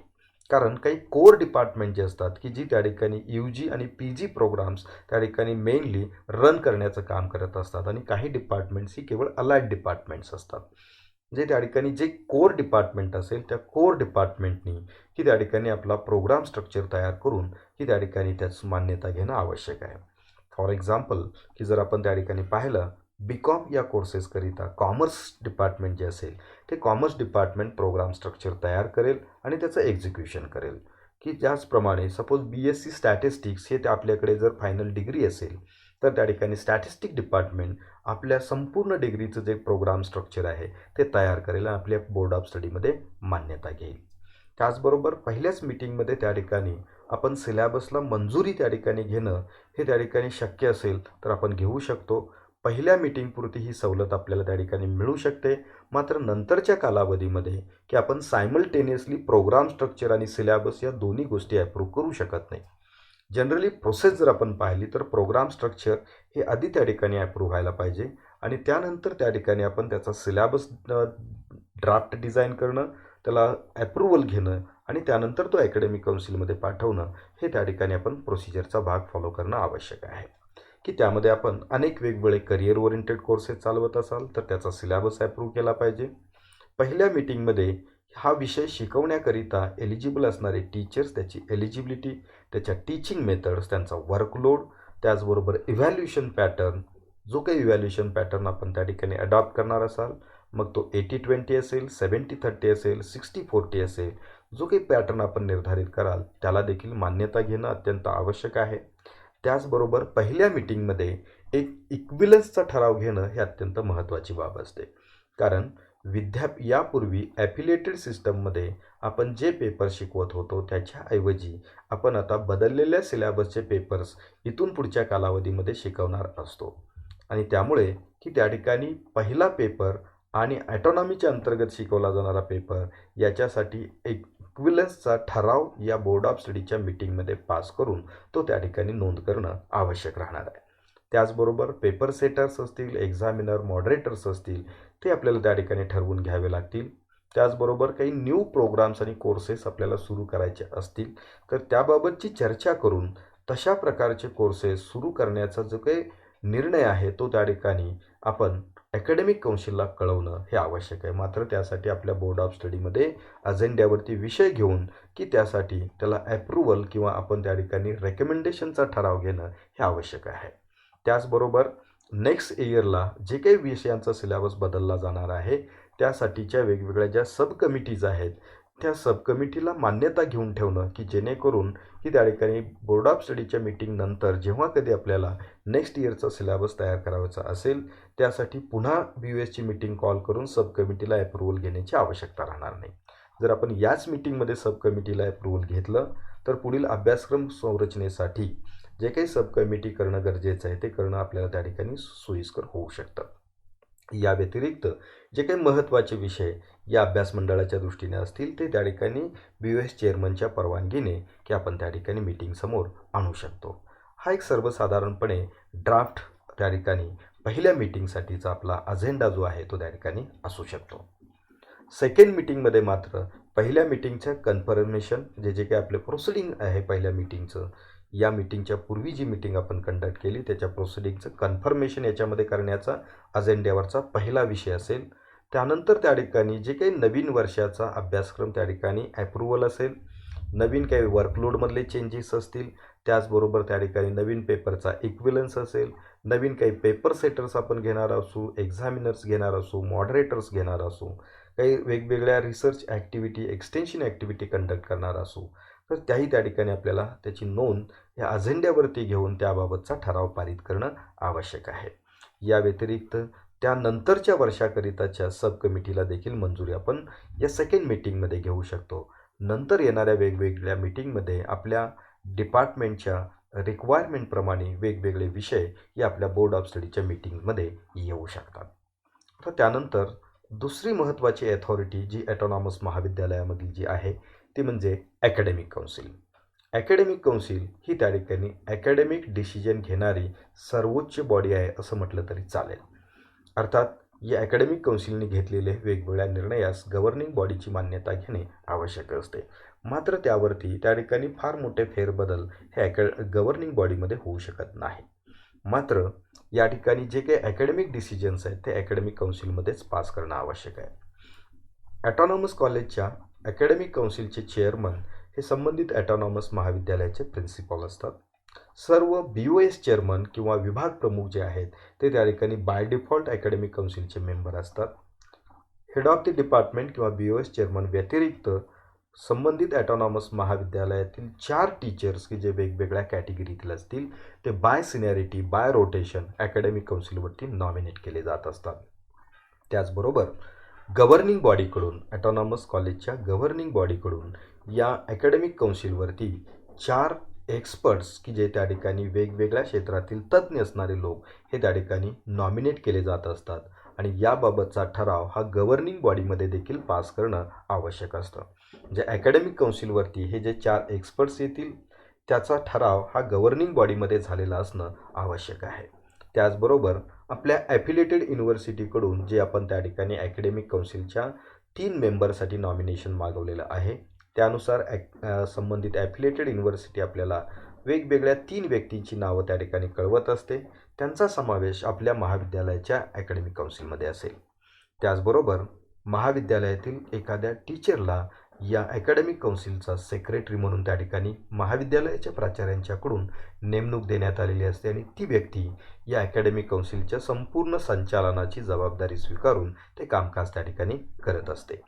कारण काही कोर डिपार्टमेंट जे असतात की जी त्या ठिकाणी UG आणि PG प्रोग्राम्स त्या ठिकाणी मेनली रन करण्याचं काम करत असतात आणि काही डिपार्टमेंट्स ही केवळ अलाइड डिपार्टमेंट्स असतात. जे त्या ठिकाणी जे कोर डिपार्टमेंट असेल त्या कोर डिपार्टमेंटनी की त्या ठिकाणी आपला प्रोग्राम स्ट्रक्चर तयार करून की त्या ठिकाणी त्याची मान्यता घेणं आवश्यक आहे. फॉर एक्झाम्पल की जर आपण त्या ठिकाणी पाहिलं BCom या कोर्सेसकरिता कॉमर्स डिपार्टमेंट जे असेल ते कॉमर्स डिपार्टमेंट प्रोग्राम स्ट्रक्चर तयार करेल आणि त्याचं एक्झिक्युशन करेल. की त्याचप्रमाणे सपोज BSc स्टॅटिस्टिक्स हे आपल्याकडे जर फायनल डिग्री असेल तर त्या ठिकाणी स्टॅटिस्टिक डिपार्टमेंट आपल्या संपूर्ण डिग्रीचं जे प्रोग्राम स्ट्रक्चर आहे ते तयार करेल आणि आपल्या बोर्ड ऑफ स्टडीमध्ये मान्यता घेईल. त्याचबरोबर पहिल्याच मीटिंगमध्ये त्या ठिकाणी आपण सिलॅबसला मंजुरी त्या ठिकाणी घेणं हे त्या ठिकाणी शक्य असेल तर आपण घेऊ शकतो. पहिल्या मीटिंगपुरती ही सवलत आपल्याला त्या ठिकाणी मिळू शकते. मात्र नंतरच्या कालावधीमध्ये की आपण सायमल्टेनियसली प्रोग्राम स्ट्रक्चर आणि सिलॅबस या दोन्ही गोष्टी अप्रूव्ह करू शकत नाही. जनरली प्रोसेस जर आपण पाहिली तर प्रोग्राम स्ट्रक्चर हे आधी त्या ठिकाणी अप्रूव्ह व्हायला पाहिजे आणि त्यानंतर त्या ठिकाणी आपण त्याचा सिलॅबस ड्राफ्ट डिझाईन करणं, त्याला अप्रूव्हल घेणं आणि त्यानंतर तो अकॅडमिक काउन्सिलमध्ये पाठवणं हे त्या ठिकाणी आपण प्रोसिजरचा भाग फॉलो करणं आवश्यक आहे. की त्यामध्ये आपण अनेक वेगवेगळे करिअर ओरिएंटेड कोर्सेस चालवत असाल तर त्याचा सिलॅबस अप्रूव्ह केला पाहिजे. पहिल्या मीटिंगमध्ये हा विषय शिकवण्याकरिता एलिजिबल असणारे टीचर्स, त्याची एलिजिबिलिटी, त्याच्या टीचिंग मेथड्स, त्यांचा वर्कलोड, त्याचबरोबर इव्हॅल्युएशन पॅटर्न, जो काही इव्हॅल्युएशन पॅटर्न आपण त्या ठिकाणी अडॉप्ट करणार असाल मग तो 80-20 असेल, 70-30 असेल, 60-40 असेल, जो काही पॅटर्न आपण निर्धारित कराल त्याला देखील मान्यता घेणं अत्यंत आवश्यक आहे. त्याचबरोबर पहिल्या मीटिंगमध्ये एक इक्विलन्सचा ठराव घेणं हे अत्यंत महत्त्वाची बाब असते, कारण यापूर्वी ॲफिलिएटेड सिस्टममध्ये आपण जे पेपर शिकवत होतो त्याच्याऐवजी आपण आता बदललेल्या सिलॅबसचे पेपर्स इथून पुढच्या कालावधीमध्ये शिकवणार असतो आणि त्यामुळे की त्या ठिकाणी पहिला पेपर आणि ॲटॉनॉमीच्या अंतर्गत शिकवला जाणारा पेपर याच्यासाठी एक इक्विलन्सचा ठराव या बोर्ड ऑफ स्टडीच्या मीटिंगमध्ये पास करून तो त्या ठिकाणी नोंद करणं आवश्यक राहणार आहे. त्याचबरोबर पेपर सेटर्स असतील, एक्झामिनर, मॉडरेटर्स असतील ते आपल्याला त्या ठिकाणी ठरवून घ्यावे लागतील. त्याचबरोबर काही न्यू प्रोग्राम्स आणि कोर्सेस आपल्याला सुरू करायचे असतील तर त्याबाबतची चर्चा करून तशा प्रकारचे कोर्सेस सुरू करण्याचा जो काही निर्णय आहे तो त्या ठिकाणी आपण अकॅडमिक काउन्सिलला कळवणं हे आवश्यक आहे. मात्र त्यासाठी आपल्या बोर्ड ऑफ स्टडीमध्ये अजेंड्यावरती विषय घेऊन की त्यासाठी त्याला अप्रूव्हल किंवा आपण त्या ठिकाणी रेकमेंडेशनचा ठराव घेणं हे आवश्यक आहे. त्याचबरोबर नेक्स्ट इयरला जे काही विषयांचा सिलॅबस बदलला जाणार आहे त्यासाठीच्या वेगवेगळ्या ज्या सब कमिटीज आहेत त्या सब कमिटीला मान्यता घेऊन ठेवणं की जेणेकरून की त्या ठिकाणी बोर्ड ऑफ स्टडीच्या मीटिंगनंतर जेव्हा कधी आपल्याला नेक्स्ट इयरचा सिलॅबस तयार करायचा असेल त्यासाठी पुन्हा BUSची मीटिंग कॉल करून सब कमिटीला अप्रूव्हल घेण्याची आवश्यकता राहणार नाही. जर आपण याच मीटिंगमध्ये सब कमिटीला अप्रूव्हल घेतलं तर पुढील अभ्यासक्रम संरचनेसाठी जे काही सब कमिटी करणं गरजेचं आहे ते करणं आपल्याला त्या ठिकाणी सोयीस्कर होऊ शकतं. या व्यतिरिक्त जे काही महत्त्वाचे विषय या अभ्यास मंडळाच्या दृष्टीने असतील ते त्या ठिकाणी BOS चेअरमनच्या परवानगीने की आपण त्या ठिकाणी मीटिंगसमोर आणू शकतो. हा एक सर्वसाधारणपणे ड्राफ्ट त्या ठिकाणी पहिल्या मीटिंगसाठीचा आपला अजेंडा जो आहे तो त्या ठिकाणी असू शकतो. सेकंड मीटिंगमध्ये मात्र पहिल्या मीटिंगचं कन्फर्मेशन जे काही आपले प्रोसिडिंग आहे पहिल्या मीटिंगचं, या मीटिंगच्या पूर्वी जी मीटिंग आपण कंडक्ट केली त्याच्या प्रोसिडिंगचं कन्फर्मेशन याच्यामध्ये करण्याचा अजेंड्यावरचा पहिला विषय असेल. त्यानंतर त्या ठिकाणी जे काही नवीन वर्षाचा अभ्यासक्रम त्या ठिकाणी ॲप्रुव्हल असेल, नवीन काही वर्कलोडमधले चेंजेस असतील, त्याचबरोबर त्या ठिकाणी नवीन पेपरचा इक्विलन्स असेल, नवीन काही पेपर सेटर्स आपण घेणार असू, एक्झामिनर्स घेणार असू, मॉडरेटर्स घेणार असू, काही वेगवेगळ्या research activity, extension activity conduct करणार असू, तर त्याही त्या ठिकाणी आपल्याला त्याची नोंद या अजेंड्यावरती घेऊन त्याबाबतचा ठराव पारित करणं आवश्यक आहे. या व्यतिरिक्त त्यानंतरच्या वर्षाकरिताच्या सब कमिटीला देखील मंजुरी आपण या सेकंड मीटिंगमध्ये घेऊ शकतो. नंतर येणाऱ्या वेगवेगळ्या मीटिंगमध्ये आपल्या डिपार्टमेंटच्या रिक्वायरमेंटप्रमाणे वेगवेगळे विषय या आपल्या बोर्ड ऑफ स्टडीच्या मीटिंगमध्ये येऊ शकतात. तर त्यानंतर दुसरी महत्त्वाची अथॉरिटी जी ॲटॉनॉमस महाविद्यालयामधली जी आहे ती म्हणजे ॲकॅडमिक काउन्सिल. ॲकॅडमिक काउन्सिल ही त्या ठिकाणी ॲकॅडमिक डिसिजन घेणारी सर्वोच्च बॉडी आहे असं म्हटलं तरी चालेल. अर्थात या ॲकॅडमिक काउन्सिलने घेतलेले वेगवेगळ्या निर्णयास गव्हर्निंग बॉडीची मान्यता घेणे आवश्यक असते. मात्र त्यावरती त्या ठिकाणी फार मोठे फेरबदल हे गव्हर्निंग बॉडीमध्ये होऊ शकत नाही. मात्र या ठिकाणी जे काही ॲकॅडमिक डिसिजन्स आहेत ते ॲकॅडमिक काउन्सिलमध्येच पास करणं आवश्यक आहे. ॲटॉनॉमस कॉलेजच्या ॲकॅडमिक काउन्सिलचे चेअरमन हे संबंधित ॲटॉनॉमस महाविद्यालयाचे प्रिन्सिपल असतात. सर्व BOS चेअरमन किंवा विभाग प्रमुख जे आहेत ते त्या ठिकाणी बाय डिफॉल्ट ॲकॅडमिक काउन्सिलचे मेंबर असतात. हेड ऑफ द डिपार्टमेंट किंवा BOS चेअरमन व्यतिरिक्त संबंधित ॲटॉनॉमस महाविद्यालयातील 4 टीचर्स की जे वेगवेगळ्या कॅटेगरीतील असतील ते by seniority by rotation academic काउन्सिलवरती नॉमिनेट केले जात असतात. त्याचबरोबर गव्हर्निंग बॉडीकडून ॲटॉनॉमस कॉलेजच्या गव्हर्निंग बॉडीकडून या ॲकॅडमिक काउन्सिलवरती 4 एक्सपर्ट्स की जे त्या ठिकाणी वेगवेगळ्या क्षेत्रातील तज्ज्ञ असणारे लोक हे त्या ठिकाणी नॉमिनेट केले जात असतात आणि याबाबतचा ठराव हा गव्हर्निंग बॉडीमध्ये देखील पास करणं आवश्यक असतं. म्हणजे ॲकॅडमिक काउन्सिलवरती हे जे 4 एक्सपर्ट्स येतील त्याचा ठराव हा गव्हर्निंग बॉडीमध्ये झालेला असणं आवश्यक आहे. त्याचबरोबर आपल्या ॲफिलिएटेड युनिव्हर्सिटीकडून जे आपण त्या ठिकाणी ॲकॅडमिक काउन्सिलच्या 3 मेंबरसाठी नॉमिनेशन मागवलेलं आहे त्यानुसार संबंधित ॲफिलिएटेड युनिव्हर्सिटी आपल्याला वेगवेगळ्या 3 व्यक्तींची नावं त्या ठिकाणी कळवत असते. त्यांचा समावेश आपल्या महाविद्यालयाच्या ॲकॅडमिक काउन्सिलमध्ये असेल. त्याचबरोबर महाविद्यालयातील एखाद्या टीचरला या ॲकॅडमिक काउन्सिलचा सेक्रेटरी म्हणून त्या ठिकाणी महाविद्यालयाच्या प्राचार्यांच्याकडून नेमणूक देण्यात आलेली असते आणि ती व्यक्ती या ॲकॅडमिक काउन्सिलच्या संपूर्ण संचालनाची जबाबदारी स्वीकारून ते कामकाज त्या ठिकाणी करत असते.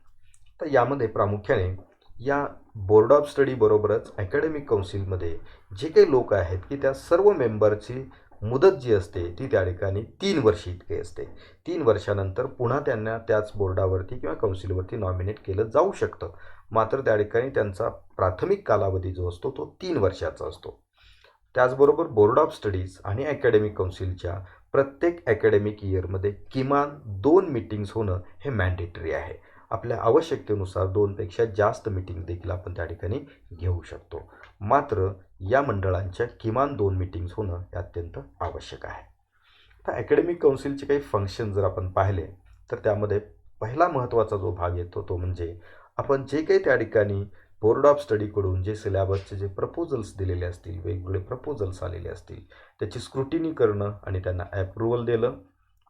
तर यामध्ये प्रामुख्याने या बोर्ड ऑफ स्टडीबरोबरच ॲकॅडमिक काउन्सिलमध्ये जे काही लोक आहेत की त्या सर्व मेंबरची मुदत जी असते ती त्या ठिकाणी 3 वर्ष इतकी असते. 3 वर्षानंतर पुन्हा त्यांना त्याच बोर्डावरती किंवा काउन्सिलवरती नॉमिनेट केलं जाऊ शकतं. मात्र त्या ठिकाणी त्यांचा प्राथमिक कालावधी जो असतो तो 3 वर्षाचा असतो. त्याचबरोबर बोर्ड ऑफ स्टडीज आणि ॲकॅडमिक काउन्सिलच्या प्रत्येक ॲकॅडमिक इयरमध्ये किमान 2 मीटिंग्स होणं हे मॅन्डेटरी आहे. आपल्या आवश्यकतेनुसार 2पेक्षा जास्त मीटिंग देखील आपण त्या ठिकाणी घेऊ शकतो. मात्र या मंडळांच्या किमान 2 मीटिंग्स होणं हे अत्यंत आवश्यक आहे. तर ॲकॅडमिक काउन्सिलचे काही फंक्शन जर आपण पाहिले तर त्यामध्ये पहिला महत्त्वाचा जो भाग येतो तो म्हणजे आपण जे काही त्या ठिकाणी बोर्ड ऑफ स्टडीकडून जे सिलेबसचे जे प्रपोजल्स दिलेले असतील, वेगवेगळे प्रपोजल्स आलेले असतील त्याची स्क्रुटिनी करणं आणि त्यांना ॲप्रुव्हल दिलं.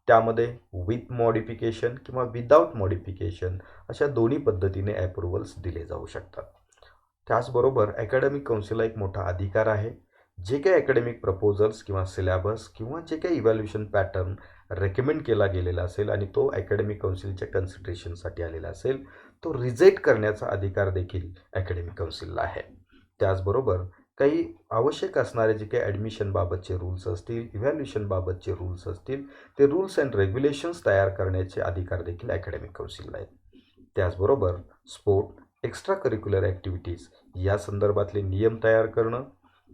त्यामध्ये विथ मॉडिफिकेशन किंवा विदाऊट मॉडिफिकेशन अशा दोन्ही पद्धतीने ॲप्रुव्हल्स दिले जाऊ शकतात. त्याचबरोबर ॲकॅडमिक काउन्सिलला एक मोठा अधिकार आहे. जे काही ॲकॅडमिक प्रपोजल्स किंवा सिलेबस किंवा जे काही इव्हॅल्युएशन पॅटर्न रेकमेंड केला गेलेला असेल आणि तो ॲकॅडमिक काउन्सिलच्या कन्सिडरेशनसाठी आलेला असेल तो रिजेक्ट करण्याचा अधिकार देखील ॲकॅडमिक काउन्सिलला आहे. त्याचबरोबर काही आवश्यक असणारे जे काही ॲडमिशनबाबतचे रूल्स असतील, इव्हॅल्युएशनबाबतचे रूल्स असतील ते रूल्स अँड रेग्युलेशन्स तयार करण्याचे अधिकार देखील ॲकॅडमिक काउन्सिलला आहेत. त्याचबरोबर स्पोर्ट, एक्स्ट्रा करिक्युलर ॲक्टिव्हिटीज या संदर्भातले नियम तयार करणं,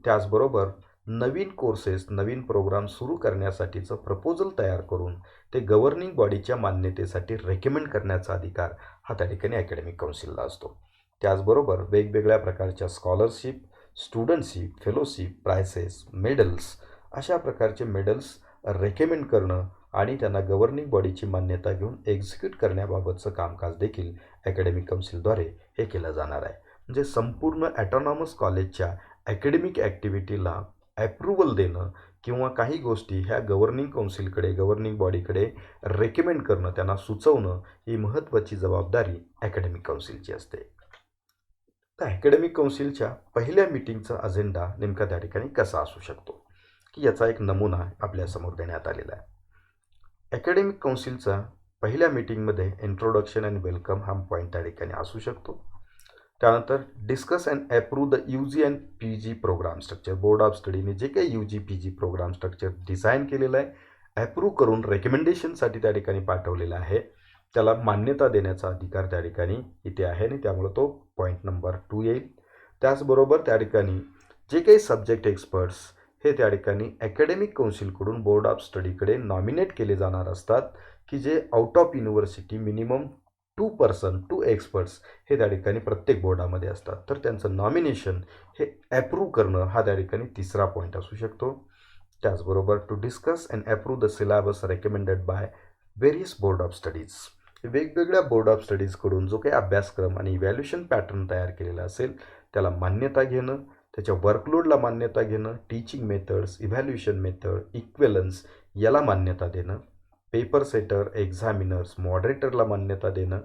त्याचबरोबर नवीन कोर्सेस नवीन प्रोग्राम सुरू करण्यासाठीचं प्रपोजल तयार करून ते गव्हर्निंग बॉडीच्या मान्यतेसाठी रेकमेंड करण्याचा अधिकार हा त्या ठिकाणी अकॅडमिक काउन्सिलला असतो. त्याचबरोबर वेगवेगळ्या प्रकारच्या स्कॉलरशिप, स्टुडंटशिप, फेलोशिप, प्राइसेस, मेडल्स अशा प्रकारचे मेडल्स रेकमेंड करणं आणि त्यांना गव्हर्निंग बॉडीची मान्यता घेऊन एक्झिक्यूट करण्याबाबतचं कामकाज देखील अकॅडमिक काउन्सिलद्वारे हे केलं जाणार आहे. म्हणजे संपूर्ण ॲटॉनॉमस कॉलेजच्या अकॅडमिक ॲक्टिव्हिटीला ॲप्रुव्हल देणं किंवा काही गोष्टी ह्या गव्हर्निंग काउन्सिलकडे गव्हर्निंग बॉडीकडे रेकमेंड करणं, त्यांना सुचवणं ही महत्त्वाची जबाबदारी अकॅडमिक काउन्सिलची असते. तर अकॅडमिक काउन्सिलच्या पहिल्या मीटिंगचा अजेंडा नेमका त्या ठिकाणी कसा असू शकतो की याचा एक नमुना आपल्यासमोर देण्यात आलेला आहे. अकॅडमिक काउन्सिलचा पहिल्या मीटिंगमध्ये इंट्रोडक्शन अँड वेलकम हा पॉईंट त्या ठिकाणी असू शकतो. त्यानंतर discuss and approve the UG and PG programme structure. Board of स्टडीने जे काही UG PG programme structure design केलेलं आहे, ॲप्रूव्ह करून रेकमेंडेशनसाठी त्या ठिकाणी पाठवलेलं आहे, त्याला मान्यता देण्याचा अधिकार त्या ठिकाणी इथे आहे आणि त्यामुळे तो पॉईंट नंबर 2 येईल. त्याचबरोबर त्या ठिकाणी जे काही सब्जेक्ट एक्सपर्ट्स हे त्या ठिकाणी अकॅडमिक काउन्सिलकडून बोर्ड ऑफ स्टडीकडे नॉमिनेट केले जाणार असतात की जे out of university minimum 2 experts हे त्या ठिकाणी प्रत्येक बोर्डामध्ये असतात. तर त्यांचं नॉमिनेशन हे ॲप्रूव्ह करणं हा त्या ठिकाणी तिसरा पॉईंट असू शकतो. त्याचबरोबर to discuss and approve the syllabus recommended by various board of studies. वेगवेगळ्या बोर्ड ऑफ स्टडीजकडून जो काही अभ्यासक्रम आणि इव्हॅल्युएशन पॅटर्न तयार केलेला असेल त्याला मान्यता घेणं, त्याच्या वर्कलोडला मान्यता घेणं, टीचिंग मेथड्स, इव्हॅल्युएशन मेथड, इक्वेलन्स याला मान्यता देणं, पेपर सेटर, एक्झामिनर्स, मॉडरेटरला मान्यता देणं.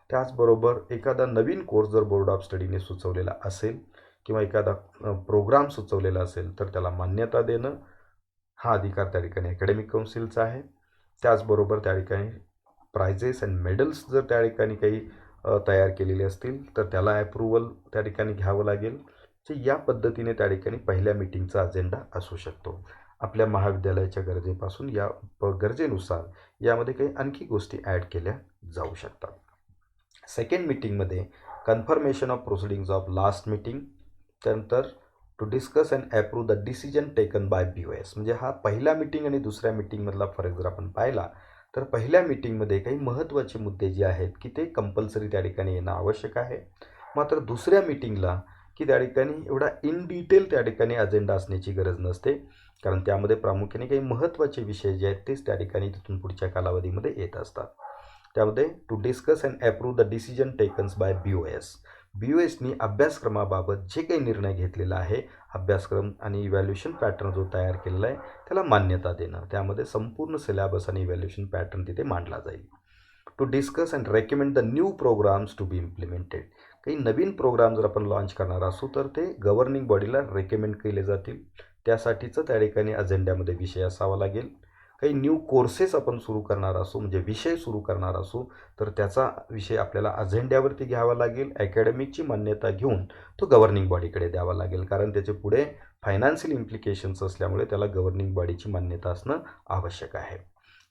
त्याचबरोबर एखादा नवीन कोर्स जर बोर्ड ऑफ स्टडीने सुचवलेला असेल किंवा एखादा प्रोग्राम सुचवलेला असेल तर त्याला मान्यता देणं हा अधिकार त्या ठिकाणी अकॅडमिक काउन्सिलचा आहे. त्याचबरोबर त्या ठिकाणी प्राइजेस अँड मेडल्स जर त्या ठिकाणी काही तयार केलेले असतील तर त्याला ॲप्रुव्हल त्या ठिकाणी घ्यावं लागेल. या पद्धतीने त्या ठिकाणी पहिल्या मीटिंगचा अजेंडा असू शकतो. आपल्या महाविद्यालयाच्या गरजेपासून या गरजेनुसार यामध्ये काही आणखी गोष्टी ॲड केल्या जाऊ शकतात. सेकंड मीटिंगमध्ये confirmation of proceedings of last meeting. त्यानंतर to discuss and approve the decision taken by BOS. म्हणजे हा पहिल्या मीटिंग आणि दुसऱ्या मीटिंगमधला फरक जर आपण पाहिला तर पहिल्या मीटिंगमध्ये काही महत्त्वाचे मुद्दे जे आहेत की ते कंपल्सरी त्या ठिकाणी येणं आवश्यक आहे. मात्र दुसऱ्या मीटिंगला की त्या ठिकाणी एवढा इन डिटेल त्या ठिकाणी अजेंडा असण्याची गरज नसते, कारण त्यामध्ये प्रामुख्याने काही महत्त्वाचे विषय जे आहेत तेच त्या ठिकाणी तिथून पुढच्या कालावधीमध्ये येत असतात. त्यामध्ये to discuss and approve the decision takens by BOS. BOSनी अभ्यासक्रमाबाबत जे काही निर्णय घेतलेला आहे, अभ्यासक्रम आणि इव्हॅल्युएशन पॅटर्न जो तयार केलेला आहे त्याला मान्यता देणं. त्यामध्ये संपूर्ण सिलेबस आणि इव्हॅल्युएशन पॅटर्न तिथे मांडला जाईल. To discuss and recommend the new programmes to be implemented. काही नवीन प्रोग्राम जर आपण लॉन्च करणार असू तर ते गव्हर्निंग बॉडीला रेकमेंड केले जातील. त्यासाठीचं त्या ठिकाणी अजेंड्यामध्ये विषय असावा लागेल. काही न्यू कोर्सेस आपण सुरू करणार असू म्हणजे विषय सुरू करणार असू तर त्याचा विषय आपल्याला अजेंड्यावरती घ्यावा लागेल. अकॅडमिकची मान्यता घेऊन तो गव्हर्निंग बॉडीकडे द्यावा लागेल, कारण त्याचे पुढे फायनान्शियल इम्प्लिकेशन्स असल्यामुळे त्याला गव्हर्निंग बॉडीची मान्यता असणं आवश्यक आहे.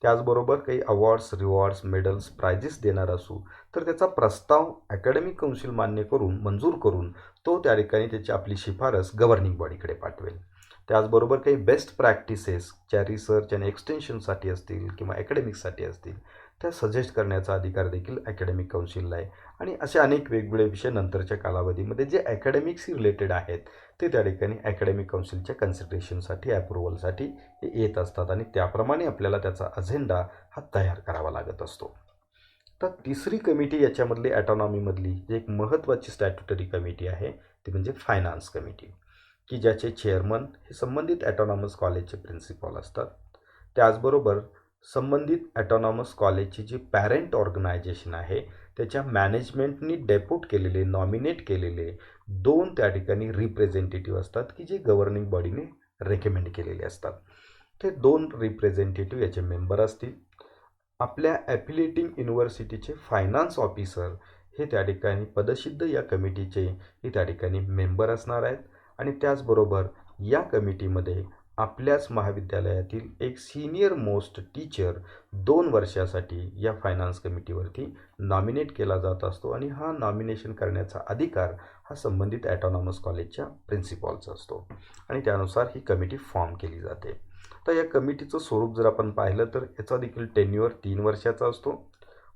त्याचबरोबर काही अवॉर्ड्स, रिवॉर्ड्स, मेडल्स, प्राइजेस देणार असू तर त्याचा प्रस्ताव अकॅडमिक काउन्सिल मान्य करून मंजूर करून तो त्या ठिकाणी त्याची आपली शिफारस गव्हर्निंग बॉडीकडे पाठवेल. त्याचबरोबर काही बेस्ट प्रॅक्टिसेस ज्या रिसर्च आणि एक्सटेन्शनसाठी असतील किंवा अकॅडमिक्ससाठी असतील त्या सजेस्ट करण्याचा अधिकार देखील अकॅडमिक काउन्सिलला आहे. आणि असे अनेक वेगवेगळे विषय नंतरच्या कालावधीमध्ये जे अकॅडमिक्सशी रिलेटेड आहेत ते त्या ठिकाणी अकॅडमिक काउन्सिलच्या कन्सिडरेशनसाठी ॲप्रुव्हलसाठी येत असतात आणि त्याप्रमाणे आपल्याला त्याचा अजेंडा हा तयार करावा लागत असतो. तर तिसरी कमिटी याच्यामधली ॲटॉनॉमीमधली जी एक महत्त्वाची स्टॅट्युटरी कमिटी आहे ती म्हणजे फायनान्स कमिटी, की ज्याचे चेअरमन हे संबंधित ॲटॉनॉमस कॉलेजचे प्रिन्सिपॉल असतात. त्याचबरोबर संबंधित ॲटॉनॉमस कॉलेजची जी पॅरेंट ऑर्गनायझेशन आहे त्याच्या मॅनेजमेंटनी डेप्यूट केलेले, नॉमिनेट केलेले 2 त्या ठिकाणी रिप्रेझेंटेटिव्ह असतात की जे गव्हर्निंग बॉडीने रेकमेंड केलेले असतात. ते 2 रिप्रेझेंटेटिव्ह याचे मेंबर असतील. आपल्या ॲफिलिएटिंग युनिव्हर्सिटीचे फायनान्स ऑफिसर हे त्या ठिकाणी पदसिद्ध या कमिटीचे हे त्या ठिकाणी मेंबर असणार आहेत. आणि त्याचबरोबर या कमिटीमध्ये आपल्याच महाविद्यालयातील एक सिनियर मोस्ट टीचर 2 वर्षासाठी या फायनान्स कमिटीवरती नॉमिनेट केला जात असतो आणि हा नॉमिनेशन करण्याचा अधिकार हा संबंधित ॲटॉनॉमस कॉलेजच्या प्रिन्सिपॉलचा असतो आणि त्यानुसार ही कमिटी फॉर्म केली जाते. तर या कमिटीचं स्वरूप जर आपण पाहिलं तर याचा देखील टेन्युअर 3 वर्षाचा असतो.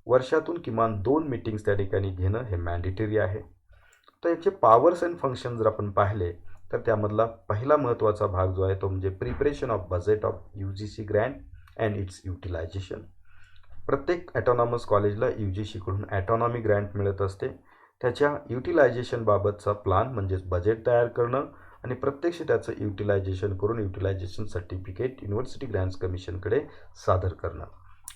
वर्षातून किमान 2 मीटिंग्स त्या ठिकाणी घेणं हे मॅन्डेटरी आहे. तर याचे पॉवर्स अँड फंक्शन जर आपण पाहिले तर त्यामधला पहिला महत्त्वाचा भाग जो आहे तो म्हणजे preparation of budget of UGC grant and its utilisation. प्रत्येक ॲटॉनॉमस कॉलेजला UGCकडून ॲटॉनॉमी ग्रँट मिळत असते. त्याच्या युटिलायझेशनबाबतचा प्लान म्हणजेच बजेट तयार करणं आणि प्रत्यक्ष त्याचं युटिलायझेशन करून युटिलायझेशन सर्टिफिकेट युनिव्हर्सिटी ग्रँट्स कमिशनकडे सादर करणं.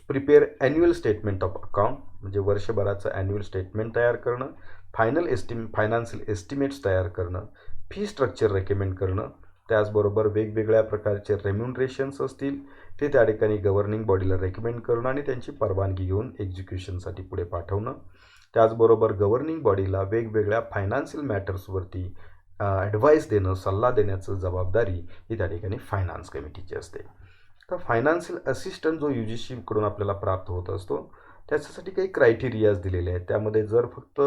Prepare annual statement of account म्हणजे वर्षभराचं ॲन्युअल स्टेटमेंट तयार करणं. फायनान्शियल एस्टिमेट्स तयार करणं. फी स्ट्रक्चर रेकमेंड करणं. त्याचबरोबर वेगवेगळ्या प्रकारचे रेम्युनरेशन्स असतील ते त्या ठिकाणी गव्हर्निंग बॉडीला रेकमेंड करणं आणि त्यांची परवानगी घेऊन एक्झिक्युशनसाठी पुढे पाठवणं. त्याचबरोबर गव्हर्निंग बॉडीला वेगवेगळ्या फायनान्शियल मॅटर्सवरती ॲडवाईस देणं, सल्ला देण्याचं जबाबदारी ही त्या ठिकाणी फायनान्स कमिटीची असते. तर फायनान्शियल असिस्टंट जो UGCकडून आपल्याला प्राप्त होत असतो त्याच्यासाठी काही क्रायटेरियाज दिलेले आहेत. त्यामध्ये जर फक्त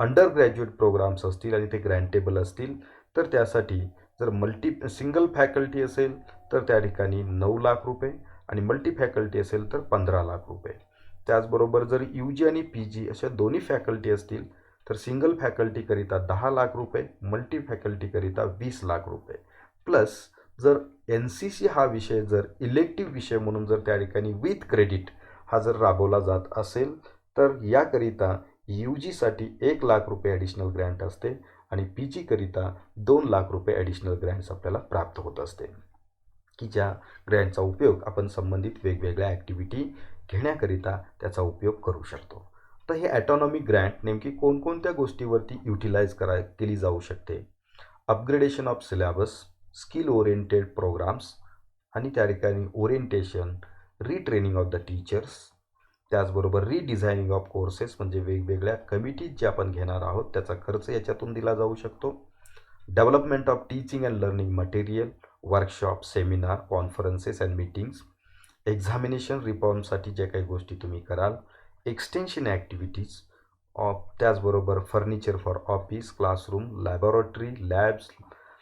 अंडर ग्रॅज्युएट प्रोग्राम्स असतील आणि ते ग्रँटेबल असतील तर त्यासाठी जर सिंगल फॅकल्टी असेल तर त्या ठिकाणी 9 लाख रुपये आणि मल्टी फॅकल्टी असेल तर 15 लाख रुपये. त्याचबरोबर जर UG आणि PG अशा दोन्ही फॅकल्टी असतील तर सिंगल फॅकल्टीकरिता 10 लाख रुपये, मल्टी फॅकल्टीकरिता 20 लाख रुपये. प्लस जर NCC हा विषय जर इलेक्टिव्ह विषय म्हणून जर त्या ठिकाणी विथ क्रेडिट हा जर राबवला जात असेल तर याकरिता UGसाठी 1 लाख रुपये ॲडिशनल ग्रँट असते आणि PG करिता 2 लाख रुपये ॲडिशनल ग्रँट्स आपल्याला प्राप्त होत असते की ज्या ग्रँटचा उपयोग आपण संबंधित वेगवेगळ्या ॲक्टिव्हिटी घेण्याकरिता त्याचा उपयोग करू शकतो. तर हे ॲटॉनॉमी ग्रँट नेमकी कोणकोणत्या गोष्टीवरती युटिलाइज केली जाऊ शकते? Upgradation of syllabus, skill oriented programmes आणि त्या ठिकाणी orientation, retraining of the teachers, त्याचबरोबर रिडिझायनिंग ऑफ कोर्सेस म्हणजे वेगवेगळ्या कमिटीज जे आपण घेणार आहोत त्याचा खर्च याच्यातून दिला जाऊ शकतो. Development of teaching and learning material, workshop, seminar, conferences and meetings, examination रिफॉर्मसाठी जे काही गोष्टी तुम्ही कराल, एक्सटेन्शन ॲक्टिव्हिटीज, त्याचबरोबर furniture for office, classroom, laboratory,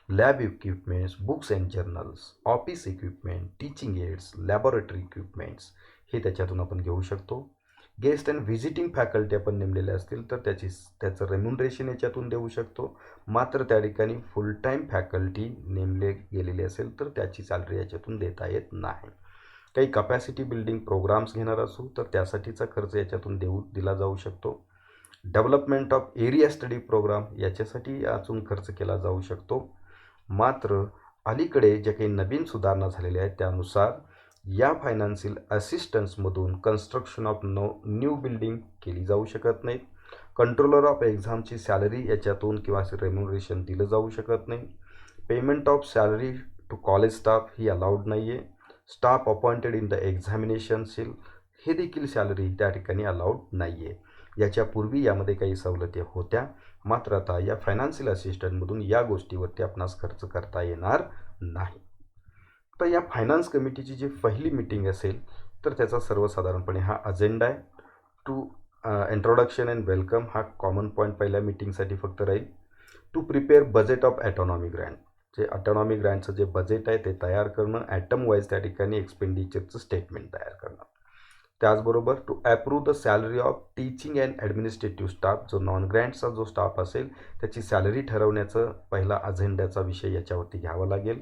lab equipments, books and journals, office equipment, teaching aids, laboratory equipments हे त्याच्यातून आपण घेऊ शकतो. गेस्ट अँड व्हिजिटिंग फॅकल्टी आपण नेमलेले असतील तर त्याचं रेम्युनरेशन याच्यातून देऊ शकतो. मात्र त्या ठिकाणी फुल टाईम फॅकल्टी नेमले गेलेले असेल तर त्याची सॅलरी याच्यातून देता येत नाही. काही कपॅसिटी बिल्डिंग प्रोग्राम्स घेणार असू तर त्यासाठीचा खर्च याच्यातून दिला जाऊ शकतो. Development of area study programme याच्यासाठी यातून खर्च केला जाऊ शकतो. मात्र अलीकडे जे काही नवीन सुधारणा झालेल्या आहेत त्यानुसार या फायनान्शियल असिस्टन्समधून कन्स्ट्रक्शन ऑफ न्यू बिल्डिंग केली जाऊ शकत नाहीत. कंट्रोलर ऑफ एक्झामची सॅलरी याच्यातून किंवा रेम्युनरेशन दिलं जाऊ शकत नाही. Payment of salary to college staff ही अलाउड नाही आहे. Staff appointed in the examination cell हे देखील सॅलरी त्या ठिकाणी अलाउड नाही आहे. याच्यापूर्वी यामध्ये काही सवलती होत्या, मात्र आता या फायनान्शियल असिस्टंटमधून या गोष्टीवरती आपणास खर्च करता येणार नाही. तर या फायनान्स कमिटीची जी पहिली मीटिंग असेल तर त्याचा सर्वसाधारणपणे हा अजेंडा आहे. टू इंट्रोडक्शन अँड वेलकम हा कॉमन पॉईंट पहिल्या मीटिंगसाठी फक्त राहील. To prepare budget of autonomy grant, जे ॲटॉनॉमी ग्रँटचं जे बजेट आहे ते तयार करणं, ॲटम वाईज त्या ठिकाणी एक्सपेंडिचरचं स्टेटमेंट तयार करणं. त्याचबरोबर to approve the salary of teaching and administrative staff, जो नॉन ग्रँटचा जो स्टाफ असेल त्याची सॅलरी ठरवण्याचं पहिला अजेंड्याचा विषय याच्यावरती घ्यावा लागेल.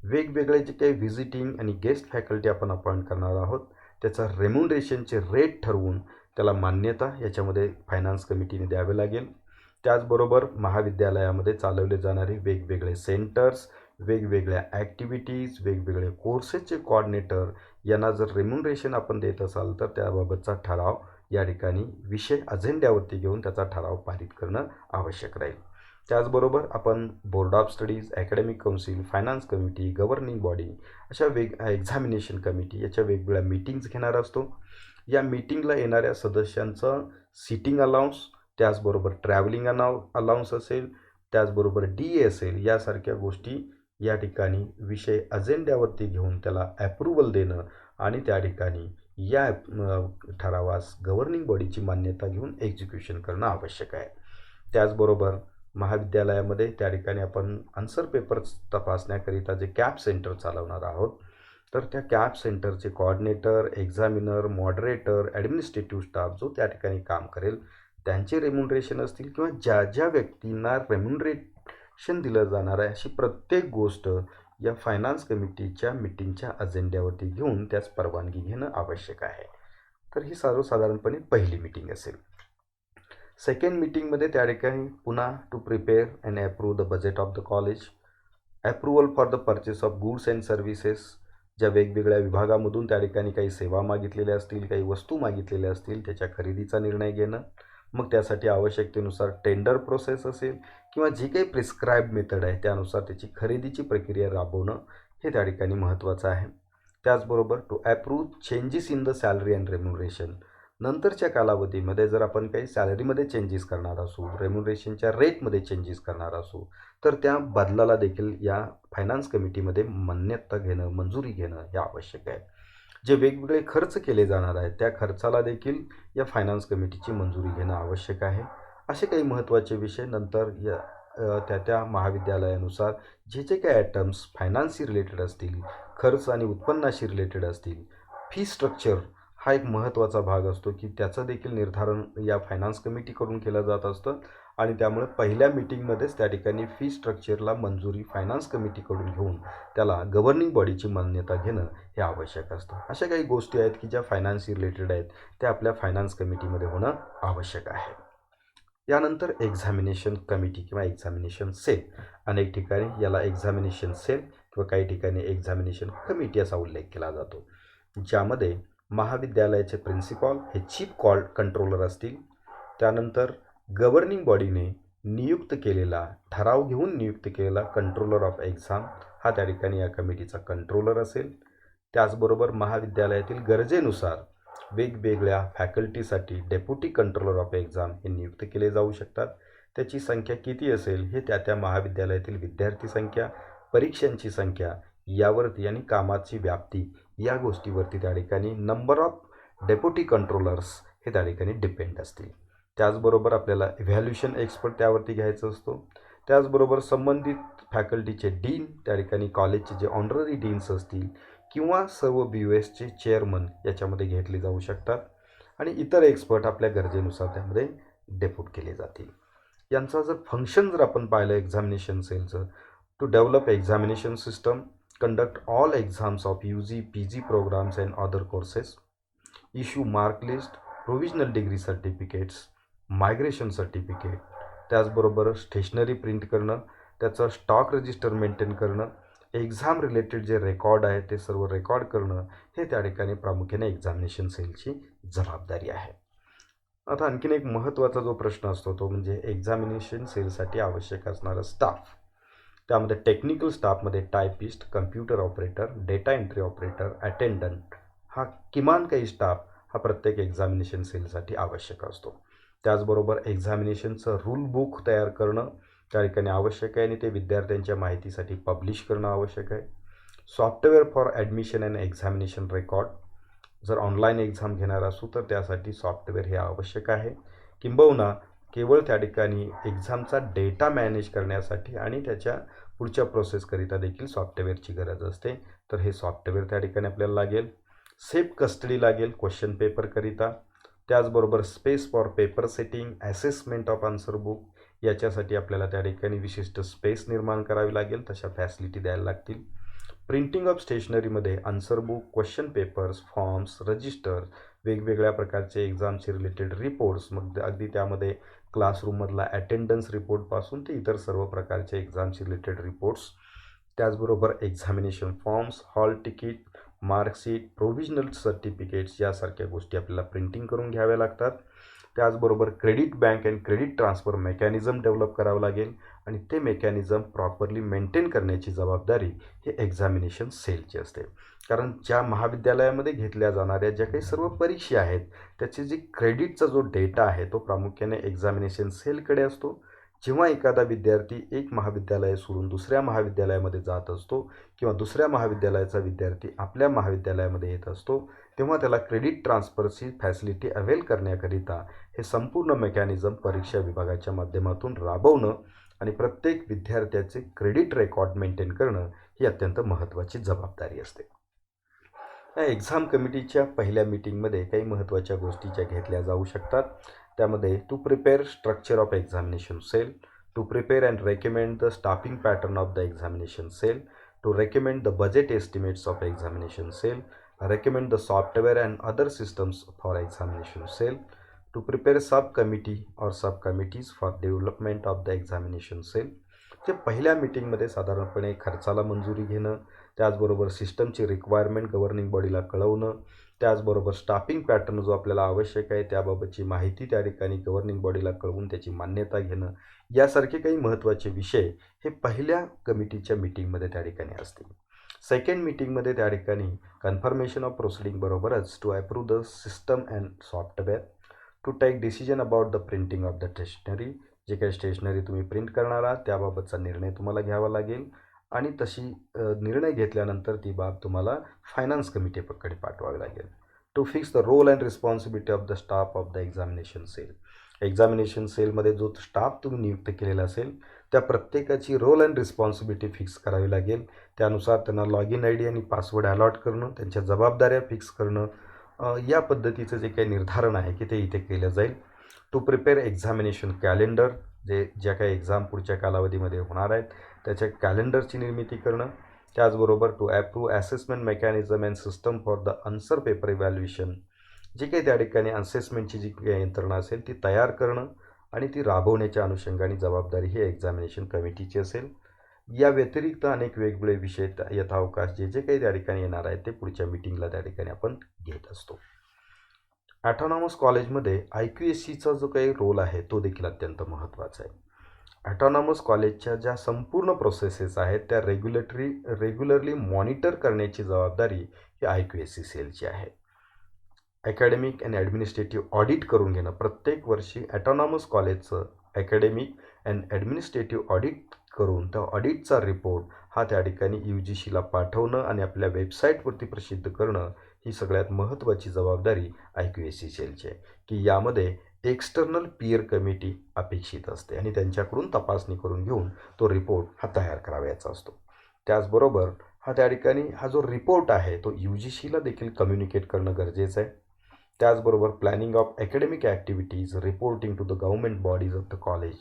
वेगवेगळे जे काही व्हिजिटिंग आणि गेस्ट फॅकल्टी आपण अपॉइंट करणार आहोत त्याचा रेम्युनरेशनचे रेट ठरवून त्याला मान्यता याच्यामध्ये फायनान्स कमिटीने द्यावे लागेल. त्याचबरोबर महाविद्यालयामध्ये चालवले जाणारे वेगवेगळे सेंटर्स, वेगवेगळ्या ॲक्टिव्हिटीज, वेगवेगळे कोर्सेसचे कॉर्डिनेटर यांना जर रेम्युनरेशन आपण देत असाल तर त्याबाबतचा ठराव या ठिकाणी विषय अजेंड्यावरती घेऊन त्याचा ठराव पारित करणं आवश्यक राहील. त्याचबरोबर आपण board of studies, academic council, finance committee, governing body अशा एक्झामिनेशन कमिटी याच्या वेगवेगळ्या मीटिंग्स घेणार असतो. या मीटिंगला येणाऱ्या सदस्यांचं सिटिंग अलाउन्स, त्याचबरोबर ट्रॅव्हलिंग अलाउन्स असेल, त्याचबरोबर DA असेल, यासारख्या गोष्टी या ठिकाणी विषय अजेंड्यावरती घेऊन त्याला ॲप्रुव्हल देणं आणि त्या ठिकाणी या ठरावास गव्हर्निंग बॉडीची मान्यता घेऊन एक्झिक्युशन करणं आवश्यक आहे. त्याचबरोबर महाविद्यालयामध्ये त्या ठिकाणी आपण आन्सर पेपर्स तपासण्याकरिता जे कॅप सेंटर चालवणार आहोत, तर त्या कॅप सेंटरचे coordinator, examiner, moderator, administrative staff जो त्या ठिकाणी काम करेल त्यांचे रेम्युनरेशन असतील किंवा ज्या ज्या व्यक्तींना रेम्युनरेशन दिलं जाणार आहे अशी प्रत्येक गोष्ट या फायनान्स कमिटीच्या मीटिंगच्या अजेंड्यावरती घेऊन त्यास परवानगी घेणं आवश्यक आहे. तर ही सर्वसाधारणपणे पहिली मीटिंग असेल. सेकंड मीटिंगमध्ये त्या ठिकाणी पुन्हा to prepare and approve the budget of the college, approval for the purchase of goods and services, ज्या वेगवेगळ्या विभागामधून त्या ठिकाणी काही सेवा मागितलेल्या असतील, काही वस्तू मागितलेल्या असतील, त्याच्या खरेदीचा निर्णय घेणं. मग त्यासाठी आवश्यकतेनुसार टेंडर प्रोसेस असेल किंवा जी काही प्रिस्क्राईब मेथड आहे त्यानुसार त्याची खरेदीची प्रक्रिया राबवणं हे त्या ठिकाणी महत्त्वाचं आहे. त्याचबरोबर to approve changes in the salary and remuneration, नंतरच्या कालावधीमध्ये जर आपण काही सॅलरीमध्ये चेंजेस करणार असू, रेम्युनरेशनच्या रेटमध्ये चेंजेस करणार असू, तर त्या बदलाला देखील या फायनान्स कमिटीमध्ये मान्यता घेणं, मंजुरी घेणं हे आवश्यक आहे. जे वेगवेगळे खर्च केले जाणार आहेत त्या खर्चाला देखील या फायनान्स कमिटीची मंजुरी घेणं आवश्यक आहे. असे काही महत्त्वाचे विषय नंतर या त्या महाविद्यालयानुसार जे जे काही आयटम्स फायनान्सशी रिलेटेड असतील, खर्च आणि उत्पन्नाशी रिलेटेड असतील, फी स्ट्रक्चर हा एक महत्त्वाचा भाग असतो की त्याचं देखील निर्धारण या फायनान्स कमिटीकडून केलं जात असतं आणि त्यामुळे पहिल्या मीटिंगमध्येच त्या ठिकाणी फी स्ट्रक्चरला मंजुरी फायनान्स कमिटीकडून घेऊन त्याला गव्हर्निंग बॉडीची मान्यता घेणं हे आवश्यक असतं. अशा काही गोष्टी आहेत की ज्या फायनान्सशी रिलेटेड आहेत त्या आपल्या फायनान्स कमिटीमध्ये होणं आवश्यक आहे. यानंतर एक्झामिनेशन कमिटी किंवा एक्झामिनेशन सेल, अनेक ठिकाणी याला एक्झामिनेशन सेल किंवा काही ठिकाणी एक्झामिनेशन कमिटी असा उल्लेख केला जातो, ज्यामध्ये महाविद्यालयाचे प्रिन्सिपॉल हे चीफ कंट्रोलर असतील. त्यानंतर गव्हर्निंग बॉडीने नियुक्त केलेला, ठराव घेऊन नियुक्त केलेला कंट्रोलर ऑफ एक्झाम हा त्या ठिकाणी या कमिटीचा कंट्रोलर असेल. त्याचबरोबर महाविद्यालयातील गरजेनुसार वेगवेगळ्या फॅकल्टीसाठी डेप्युटी कंट्रोलर ऑफ एक्झाम हे नियुक्त केले जाऊ शकतात. त्याची संख्या किती असेल हे त्या महाविद्यालयातील विद्यार्थी संख्या, परीक्षांची संख्या यावरती आणि कामाची व्याप्ती या गोष्टीवरती त्या ठिकाणी नंबर ऑफ डेप्युटी कंट्रोलर्स हे त्या ठिकाणी डिपेंड असतील. त्याचबरोबर आपल्याला इव्हॅल्युएशन एक्सपर्ट त्यावरती घ्यायचा असतो. त्याचबरोबर संबंधित फॅकल्टीचे डीन, त्या ठिकाणी कॉलेजचे जे ऑनररी डीन्स असतील किंवा सर्व BOSचे चेअरमन याच्यामध्ये घेतले जाऊ शकतात आणि इतर एक्सपर्ट आपल्या गरजेनुसार त्यामध्ये डेप्यूट केले जातील. यांचा जर फंक्शन जर आपण पाहिलं एक्झामिनेशन सेलचं, to develop examination system, conduct all exams of UG, PG programs and other courses, issue mark list, provisional degree certificates, migration certificate, त्याचबरोबर स्टेशनरी प्रिंट करणं, त्याचं स्टॉक रजिस्टर मेंटेन करणं, एक्झाम रिलेटेड जे record आहे ते सर्व record करणं हे त्या ठिकाणी प्रामुख्याने एक्झामिनेशन सेलची जबाबदारी आहे. आता आणखीन एक महत्त्वाचा जो प्रश्न असतो तो म्हणजे एक्झामिनेशन सेलसाठी आवश्यक असणारा स्टाफ. त्यामध्ये टेक्निकल स्टाफमध्ये typist, computer operator, data entry operator, attendant हा किमान काही स्टाफ हा प्रत्येक एक्झामिनेशन सेलसाठी आवश्यक असतो. त्याचबरोबर एक्झामिनेशनचं रूल बुक तयार करणं त्या ठिकाणी आवश्यक आहे आणि ते विद्यार्थ्यांच्या माहितीसाठी पब्लिश करणं आवश्यक आहे. Software for admission and examination record, जर ऑनलाईन एक्झाम घेणार असू तर त्यासाठी सॉफ्टवेअर हे आवश्यक आहे. किंबहुना केवळ त्या ठिकाणी एक्झामचा डेटा मॅनेज करण्यासाठी आणि त्याच्या पुढच्या प्रोसेसकरिता देखील सॉफ्टवेअरची गरज असते, तर हे सॉफ्टवेअर त्या ठिकाणी आपल्याला लागेल. सेफ कस्टडी लागेल क्वेश्चन पेपरकरिता. त्याचबरोबर space for paper setting, assessment of answer book याच्यासाठी आपल्याला त्या ठिकाणी विशिष्ट स्पेस निर्माण करावी लागेल, तशा फॅसिलिटी द्यायला लागतील. प्रिंटिंग ऑफ स्टेशनरीमध्ये answer book, question papers, forms, register, वेगवेगळ्या प्रकारचे एक्झामचे रिलेटेड रिपोर्ट्स, मग अगदी त्यामध्ये क्लासरूममधला अटेंडन्स रिपोर्टपासून ते इतर सर्व प्रकारचे एक्झामचे रिलेटेड रिपोर्ट्स. त्याचबरोबर examination forms, hall ticket, marksheet, provisional certificates यासारख्या गोष्टी आपल्याला प्रिंटिंग करून घ्याव्या लागतात. त्याचबरोबर credit bank and credit transfer mechanism develop करावं लागेल आणि ते मेकॅनिझम प्रॉपरली मेंटेन करण्याची जबाबदारी हे एक्झामिनेशन सेलची असते. कारण ज्या महाविद्यालयामध्ये घेतल्या जाणाऱ्या ज्या काही सर्व परीक्षा आहेत त्याचे जे क्रेडिटचा जो डेटा आहे तो प्रामुख्याने एक्झामिनेशन सेलकडे असतो, जेव्हा एखादा विद्यार्थी एक महाविद्यालय सोडून दुसऱ्या महाविद्यालयामध्ये जात असतो किंवा दुसऱ्या महाविद्यालयाचा विद्यार्थी आपल्या महाविद्यालयामध्ये येत असतो, तेव्हा त्याला क्रेडिट ट्रान्सफरची फॅसिलिटी अवेल करण्याकरिता हे संपूर्ण मेकॅनिझम परीक्षा विभागाच्या माध्यमातून राबवणं आणि प्रत्येक विद्यार्थ्याचे क्रेडिट रेकॉर्ड मेंटेन करणं ही अत्यंत महत्त्वाची जबाबदारी असते. या एक्झाम कमिटीच्या पहिल्या मीटिंगमध्ये काही महत्त्वाच्या गोष्टी ज्या घेतल्या जाऊ शकतात, त्यामध्ये to prepare structure of examination cell, to prepare and recommend the staffing pattern of the examination cell, to recommend the budget estimates of examination cell, recommend the software and other systems for examination cell, to prepare subcommittee or subcommittees for development of the examination cell. जे पहिल्या मीटिंगमध्ये साधारणपणे खर्चाला मंजुरी घेणं, त्याचबरोबर सिस्टमची requirement governing बॉडीला कळवणं, त्याचबरोबर स्टाफिंग पॅटर्न जो आपल्याला आवश्यक आहे त्याबाबतची माहिती त्या ठिकाणी गव्हर्निंग बॉडीला कळवून त्याची मान्यता घेणं, यासारखे काही महत्त्वाचे विषय हे पहिल्या कमिटीच्या मीटिंगमध्ये त्या ठिकाणी असतील. सेकंड मीटिंगमध्ये त्या ठिकाणी कन्फर्मेशन ऑफ प्रोसिडिंग बरोबरच to approve the system and software, to take decision about the printing of the stationery, जे काही स्टेशनरी तुम्ही प्रिंट करणार आहात त्याबाबतचा निर्णय तुम्हाला घ्यावा लागेल आणि तशी निर्णय घेतल्यानंतर ती बाब तुम्हाला फायनान्स कमिटीकडे पाठवावी लागेल. To fix the role and responsibility of the staff of the examination cell, examination सेलमध्ये जो स्टाफ तुम्ही नियुक्त केलेला असेल त्या प्रत्येकाची रोल अँड रिस्पॉन्सिबिलिटी फिक्स करावी लागेल. त्यानुसार त्यांना लॉग इन ID आणि पासवर्ड अलॉट करणं, त्यांच्या जबाबदाऱ्या फिक्स करणं, या पद्धतीचं जे काही निर्धारण आहे की ते इथे केलं जाईल. टू प्रिपेअर एक्झामिनेशन कॅलेंडर, ज्या काही एक्झाम पुढच्या कालावधीमध्ये होणार आहेत त्याच्या कॅलेंडरची निर्मिती करणं. त्याचबरोबर to approve assessment mechanism and system for the answer paper evaluation, जी काही त्या ठिकाणी असेसमेंटची जी काही यंत्रणा असेल ती तयार करणं आणि ती राबवण्याच्या अनुषंगाने जबाबदारी ही एक्झामिनेशन कमिटीची असेल. या व्यतिरिक्त अनेक वेगवेगळे विषय यथावकाश जे काही त्या ठिकाणी येणार आहेत ते पुढच्या मीटिंगला त्या ठिकाणी आपण घेत असतो. ॲटॉनॉमस कॉलेजमध्ये IQACचा जो काही रोल आहे तो देखील अत्यंत महत्त्वाचा आहे. ॲटॉनॉमस कॉलेजच्या ज्या संपूर्ण प्रोसेसेस आहेत त्या रेग्युलरली मॉनिटर करण्याची जबाबदारी ही IQAC सेलची आहे. अकॅडमिक अँड ॲडमिनिस्ट्रेटिव्ह ऑडिट करून घेणं, प्रत्येक वर्षी ॲटॉनॉमस कॉलेजचं अकॅडमिक अँड ॲडमिनिस्ट्रेटिव्ह ऑडिट करून त्या ऑडिटचा रिपोर्ट हा त्या ठिकाणी UGCला पाठवणं आणि आपल्या वेबसाईटवरती प्रसिद्ध करणं ही सगळ्यात महत्त्वाची जबाबदारी IQAC सेलची आहे, की यामध्ये एक्सटर्नल पीअर कमिटी अपेक्षित असते आणि त्यांच्याकडून तपासणी करून घेऊन तो रिपोर्ट हा तयार करावयाचा असतो. त्याचबरोबर त्या ठिकाणी हा जो रिपोर्ट आहे तो UGCला देखील कम्युनिकेट करणं गरजेचं आहे. त्याचबरोबर planning of academic activities, reporting to the government bodies of the college,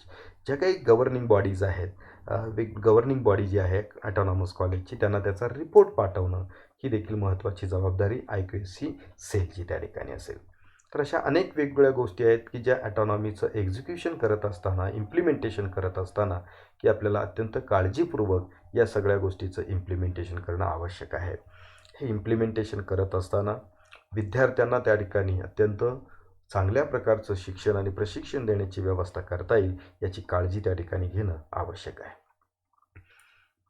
ज्या काही गव्हर्निंग बॉडीज आहेत, गव्हर्निंग बॉडी जी आहे ॲटॉनॉमस कॉलेजची त्यांना त्याचा रिपोर्ट पाठवणं ही देखील महत्त्वाची जबाबदारी IQAC सेलची त्या ठिकाणी असेल. तर अशा अनेक वेगवेगळ्या गोष्टी आहेत की ज्या ॲटॉनॉमीचं एक्झिक्युशन करत असताना, इम्प्लिमेंटेशन करत असताना की आपल्याला अत्यंत काळजीपूर्वक या सगळ्या गोष्टीचं इम्प्लिमेंटेशन करणं आवश्यक आहे. हे इम्प्लिमेंटेशन करत असताना विद्यार्थ्यांना त्या ठिकाणी अत्यंत चांगल्या प्रकारचं शिक्षण आणि प्रशिक्षण देण्याची व्यवस्था करता येईल याची काळजी त्या ठिकाणी घेणं आवश्यक आहे.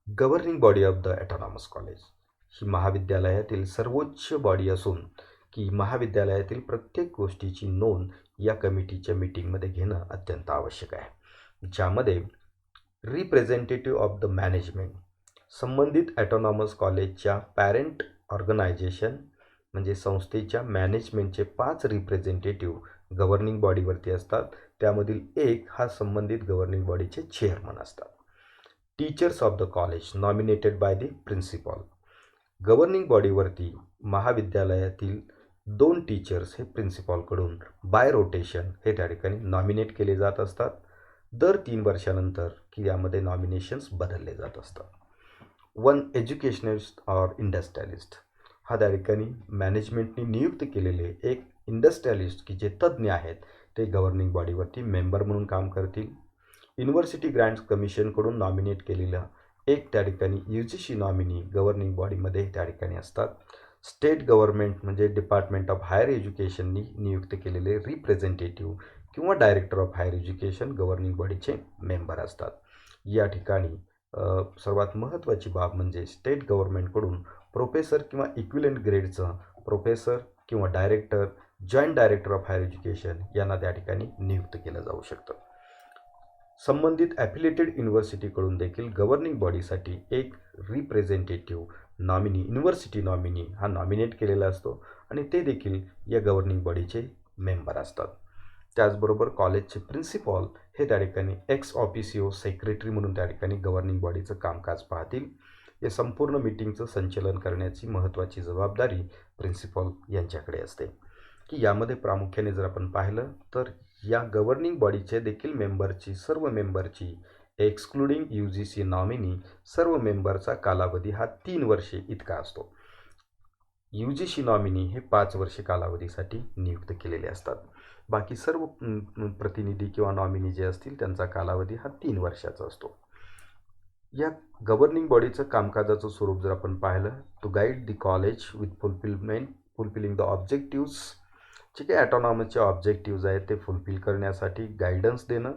Governing body of the autonomous college ही महाविद्यालयातील सर्वोच्च बॉडी असून की महाविद्यालयातील प्रत्येक गोष्टीची नोंद या कमिटीच्या मीटिंगमध्ये घेणं अत्यंत आवश्यक आहे, ज्यामध्ये रिप्रेझेंटेटिव्ह ऑफ द मॅनेजमेंट, संबंधित ॲटॉनॉमस कॉलेजच्या पॅरेंट ऑर्गनायझेशन म्हणजे संस्थेच्या मॅनेजमेंटचे 5 रिप्रेझेंटेटिव्ह गव्हर्निंग बॉडीवरती असतात. त्यामधील एक हा संबंधित गव्हर्निंग बॉडीचे चेअरमन असतात. Teachers of the college nominated by the principal, governing बॉडीवरती महाविद्यालयातील 2 टीचर्स हे प्रिन्सिपॉलकडून बाय रोटेशन हे त्या ठिकाणी नॉमिनेट केले जात असतात. दर 3 वर्षानंतर की यामध्ये नॉमिनेशन्स बदलले जात असतात. 1 एज्युकेशनिस्ट ऑर इंडस्ट्रियलिस्ट हा त्या ठिकाणी मॅनेजमेंटनी नियुक्त केलेले एक इंडस्ट्रियलिस्ट की जे तज्ज्ञ आहेत ते गव्हर्निंग बॉडीवरती मेंबर म्हणून काम करतील. युनिव्हर्सिटी ग्रँट्स कमिशनकडून नॉमिनेट केलेला एक त्या ठिकाणी UGC नॉमिनी गव्हर्निंग बॉडीमध्ये त्या ठिकाणी असतात. स्टेट गव्हर्नमेंट म्हणजे डिपार्टमेंट ऑफ हायर एज्युकेशननी नियुक्त केलेले रिप्रेझेंटेटिव्ह किंवा director of higher education governing बॉडीचे मेंबर असतात. या ठिकाणी सर्वात महत्त्वाची बाब म्हणजे स्टेट गव्हर्नमेंटकडून प्रोफेसर किंवा इक्विलंट ग्रेडचं प्रोफेसर किंवा director, joint director of higher education यांना त्या ठिकाणी नियुक्त केलं जाऊ शकतं. संबंधित ॲफिलिएटेड युनिव्हर्सिटीकडून देखील गव्हर्निंग बॉडीसाठी एक रिप्रेझेंटेटिव्ह नॉमिनी, युनिव्हर्सिटी नॉमिनी हा नॉमिनेट केलेला असतो आणि ते देखील या गव्हर्निंग बॉडीचे मेंबर असतात. त्याचबरोबर कॉलेजचे प्रिन्सिपॉल हे त्या ठिकाणी एक्स ऑफिसिओ सेक्रेटरी म्हणून त्या ठिकाणी गव्हर्निंग बॉडीचं कामकाज पाहतील. हे संपूर्ण मीटिंगचं संचलन करण्याची महत्त्वाची जबाबदारी प्रिन्सिपॉल यांच्याकडे असते. की यामध्ये प्रामुख्याने जर आपण पाहिलं तर या गव्हर्निंग बॉडीचे देखील सर्व मेंबरची एक्सक्लुडिंग UGC नॉमिनी सर्व मेंबरचा कालावधी हा 3 वर्षे इतका असतो. UGC नॉमिनी हे 5 वर्षे कालावधीसाठी नियुक्त केलेले असतात. बाकी सर्व प्रतिनिधी किंवा नॉमिनी जे असतील त्यांचा कालावधी हा 3 वर्षाचा असतो. या गव्हर्निंग बॉडीचं कामकाजाचं स्वरूप जर आपण पाहिलं to guide the college with fulfilling the objectives, जे काही ॲटॉनॉमसचे ऑब्जेक्टिव्ज आहेत ते फुलफिल करण्यासाठी गायडन्स देणं,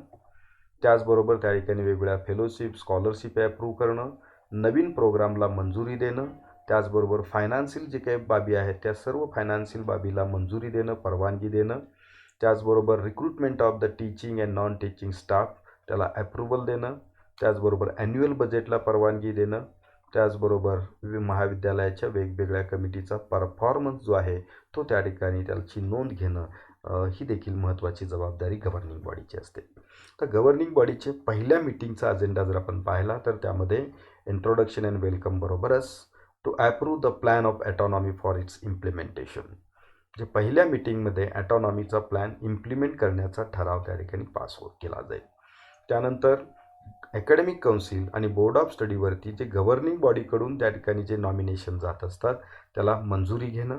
त्याचबरोबर त्या ठिकाणी वेगवेगळ्या फेलोशिप स्कॉलरशिप अप्रूव्ह करणं, नवीन प्रोग्रामला मंजुरी देणं, त्याचबरोबर फायनान्शियल जे काही बाबी आहेत त्या सर्व फायनान्शियल बाबीला मंजुरी देणं, परवानगी देणं, त्याचबरोबर recruitment of the teaching and non teaching staff त्याला अप्रुव्हल देणं, त्याचबरोबर ॲन्युअल बजेटला परवानगी देणं, त्याचबरोबर महाविद्यालयाच्या वेगवेगळ्या कमिटीचा परफॉर्मन्स जो आहे तो त्या ठिकाणी त्याची नोंद घेणं ही देखील महत्त्वाची जबाबदारी गव्हर्निंग बॉडीची असते. तर गव्हर्निंग बॉडीचे पहिल्या मीटिंगचा अजेंडा जर आपण पाहिला तर त्यामध्ये इंट्रोडक्शन अँड वेलकम बरोबरच to approve the plan of autonomy for its implementation, जे पहिल्या मीटिंगमध्ये ॲटॉनॉमीचा प्लॅन इम्प्लिमेंट करण्याचा ठराव त्या ठिकाणी पास केला जाईल. त्यानंतर अकॅडमिक काउन्सिल आणि बोर्ड ऑफ स्टडीवरती जे गव्हर्निंग बॉडीकडून त्या ठिकाणी जे नॉमिनेशन जात असतात त्याला मंजुरी घेणं,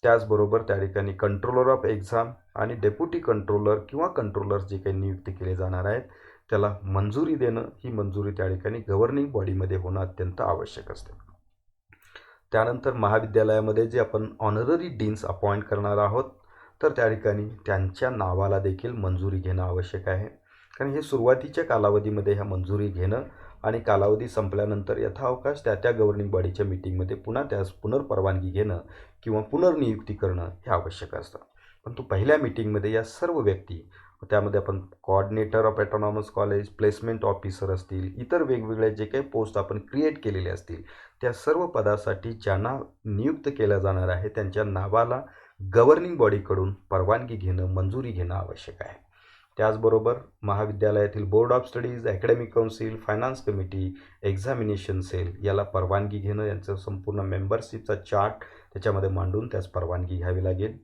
त्याचबरोबर त्या ठिकाणी कंट्रोलर ऑफ एक्झाम आणि डेप्युटी कंट्रोलर किंवा कंट्रोलर्स जे काही नियुक्त केले जाणार आहेत त्याला मंजुरी देणं, ही मंजुरी त्या ठिकाणी गव्हर्निंग बॉडीमध्ये होणं अत्यंत आवश्यक असते. त्यानंतर महाविद्यालयामध्ये जे आपण ऑनररी डीन्स अपॉइंट करणार आहोत तर त्या ठिकाणी त्यांच्या नावाला देखील मंजुरी घेणं आवश्यक आहे. कारण हे सुरुवातीच्या कालावधीमध्ये ह्या मंजुरी घेणं आणि कालावधी संपल्यानंतर यथाअवकाश त्या गव्हर्निंग बॉडीच्या मीटिंगमध्ये पुन्हा त्यास पुनर्परवानगी घेणं किंवा पुनर्नियुक्ती करणं हे आवश्यक असतं. परंतु पहिल्या मीटिंगमध्ये या सर्व व्यक्ती, त्यामध्ये आपण coordinator of autonomous college, placement officer असतील, इतर वेगवेगळे जे काही पोस्ट आपण क्रिएट केलेले असतील त्या सर्व पदासाठी ज्यांना नियुक्त केलं जाणार आहे त्यांच्या नावाला गव्हर्निंग बॉडीकडून परवानगी घेणं, मंजुरी घेणं आवश्यक आहे. त्याचबरोबर महाविद्यालयातील board of studies, academic council, finance committee, examination cell याला परवानगी घेणं, यांचं संपूर्ण मेंबरशिपचा चार्ट त्याच्यामध्ये मांडून त्यास परवानगी घ्यावी लागेल.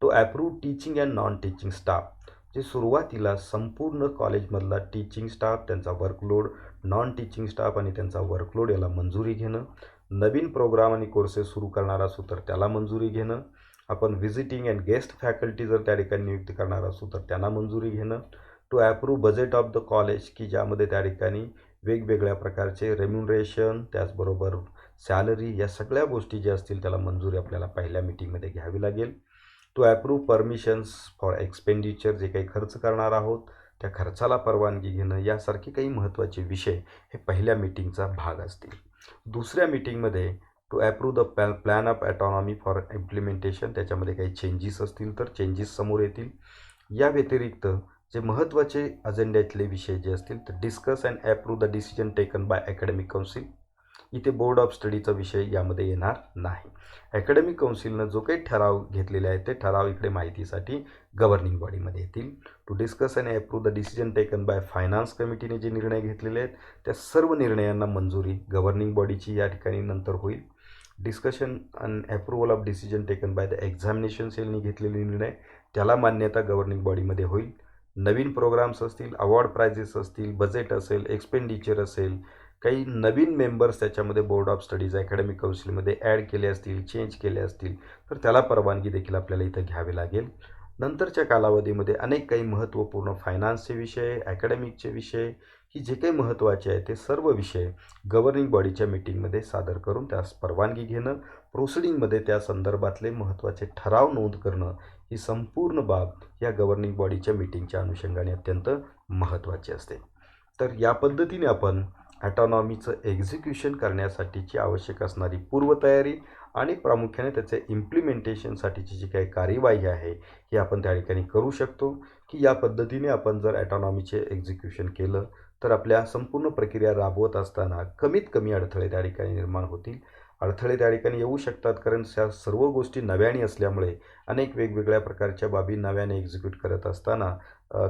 To approve teaching and non teaching staff, जे सुरुवातीला संपूर्ण कॉलेजमधला टीचिंग स्टाफ, त्यांचा वर्कलोड, नॉन टीचिंग स्टाफ आणि त्यांचा वर्कलोड याला मंजुरी घेणं, नवीन प्रोग्राम आणि कोर्सेस सुरू करणार असू तर त्याला मंजुरी घेणं, आपण व्हिजिटिंग अँड गेस्ट फॅकल्टी जर त्या ठिकाणी नियुक्ती करणार असू तर त्यांना मंजुरी घेणं, to approve budget of the college की ज्यामध्ये त्या ठिकाणी वेगवेगळ्या प्रकारचे रेम्युनरेशन, त्याचबरोबर सॅलरी या सगळ्या गोष्टी ज्या असतील त्याला मंजुरी आपल्याला पहिल्या मीटिंगमध्ये घ्यावी लागेल. To approve permissions for expenditure, जे काही खर्च करणार आहोत त्या खर्चाला परवानगी घेणं, यासारखे काही महत्त्वाचे विषय हे पहिल्या मीटिंगचा भाग असतील. दुसऱ्या मीटिंगमध्ये to approve the plan of autonomy for implementation, त्याच्यामध्ये काही चेंजेस असतील तर चेंजेस समोर येतील. या व्यतिरिक्त जे महत्त्वाचे अजेंड्यातले विषय जे असतील तर discuss and approve the decision taken bye academic council, इथे बोर्ड ऑफ स्टडीचा विषय यामध्ये येणार नाही. अकॅडमिक काउन्सिलनं जो काही ठराव घेतलेले आहे ते ठराव इकडे माहितीसाठी गव्हर्निंग बॉडीमध्ये येतील. To discuss and approve the decision taken by finance कमिटीने जे निर्णय घेतलेले आहेत त्या सर्व निर्णयांना मंजुरी गव्हर्निंग बॉडीची या ठिकाणी नंतर होईल. Discussion and approval of decision taken by the examination सेलनी घेतलेले निर्णय त्याला मान्यता गव्हर्निंग बॉडीमध्ये होईल. नवीन प्रोग्राम्स असतील, अवॉर्ड प्राइजेस असतील, बजेट असेल, एक्सपेंडिचर असेल, काही नवीन मेंबर्स त्याच्यामध्ये बोर्ड ऑफ स्टडीज अकॅडमिक काउन्सिलमध्ये ॲड केले असतील, चेंज केले असतील तर त्याला परवानगी देखील आपल्याला इथं घ्यावी लागेल. नंतरच्या कालावधीमध्ये अनेक काही महत्त्वपूर्ण फायनान्सचे विषय, अकॅडमिकचे विषय, ही जे काही महत्त्वाचे आहे ते सर्व विषय गव्हर्निंग बॉडीच्या मीटिंगमध्ये सादर करून त्यास परवानगी घेणं, प्रोसिडिंगमध्ये त्या संदर्भातले महत्त्वाचे ठराव नोंद करणं, ही संपूर्ण बाब या गव्हर्निंग बॉडीच्या मीटिंगच्या अनुषंगाने अत्यंत महत्त्वाची असते. तर या पद्धतीने आपण ॲटॉनॉमीचं एक्झिक्युशन करण्यासाठीची आवश्यक असणारी पूर्वतयारी आणि प्रामुख्याने त्याचे इम्प्लिमेंटेशनसाठीची जी काही कार्यवाही आहे ही आपण त्या ठिकाणी करू शकतो. की या पद्धतीने आपण जर ॲटॉनॉमीचे एक्झिक्युशन केलं तर आपल्या संपूर्ण प्रक्रिया राबवत असताना कमीत कमी अडथळे त्या ठिकाणी निर्माण होतील. अडथळे त्या ठिकाणी येऊ शकतात कारण त्या सर्व गोष्टी नव्याने असल्यामुळे अनेक वेगवेगळ्या प्रकारच्या बाबी नव्याने एक्झिक्यूट करत असताना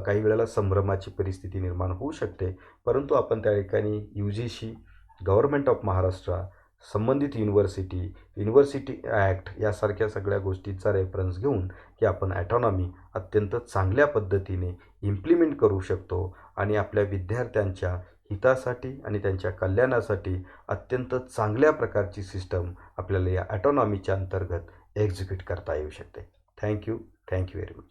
काही वेळेला संभ्रमाची परिस्थिती निर्माण होऊ शकते. परंतु आपण त्या ठिकाणी UGC, गव्हर्नमेंट ऑफ महाराष्ट्र, संबंधित युनिव्हर्सिटी ॲक्ट यासारख्या सगळ्या गोष्टींचा रेफरन्स घेऊन की आपण ॲटॉनॉमी अत्यंत चांगल्या पद्धतीने इम्प्लिमेंट करू शकतो आणि आपल्या विद्यार्थ्यांच्या हितासाठी आणि त्यांच्या कल्याणासाठी अत्यंत चांगल्या प्रकारची सिस्टम आपल्याला या ॲटॉनॉमीच्या अंतर्गत एक्झिक्यूट करता येऊ शकते. Thank you very much.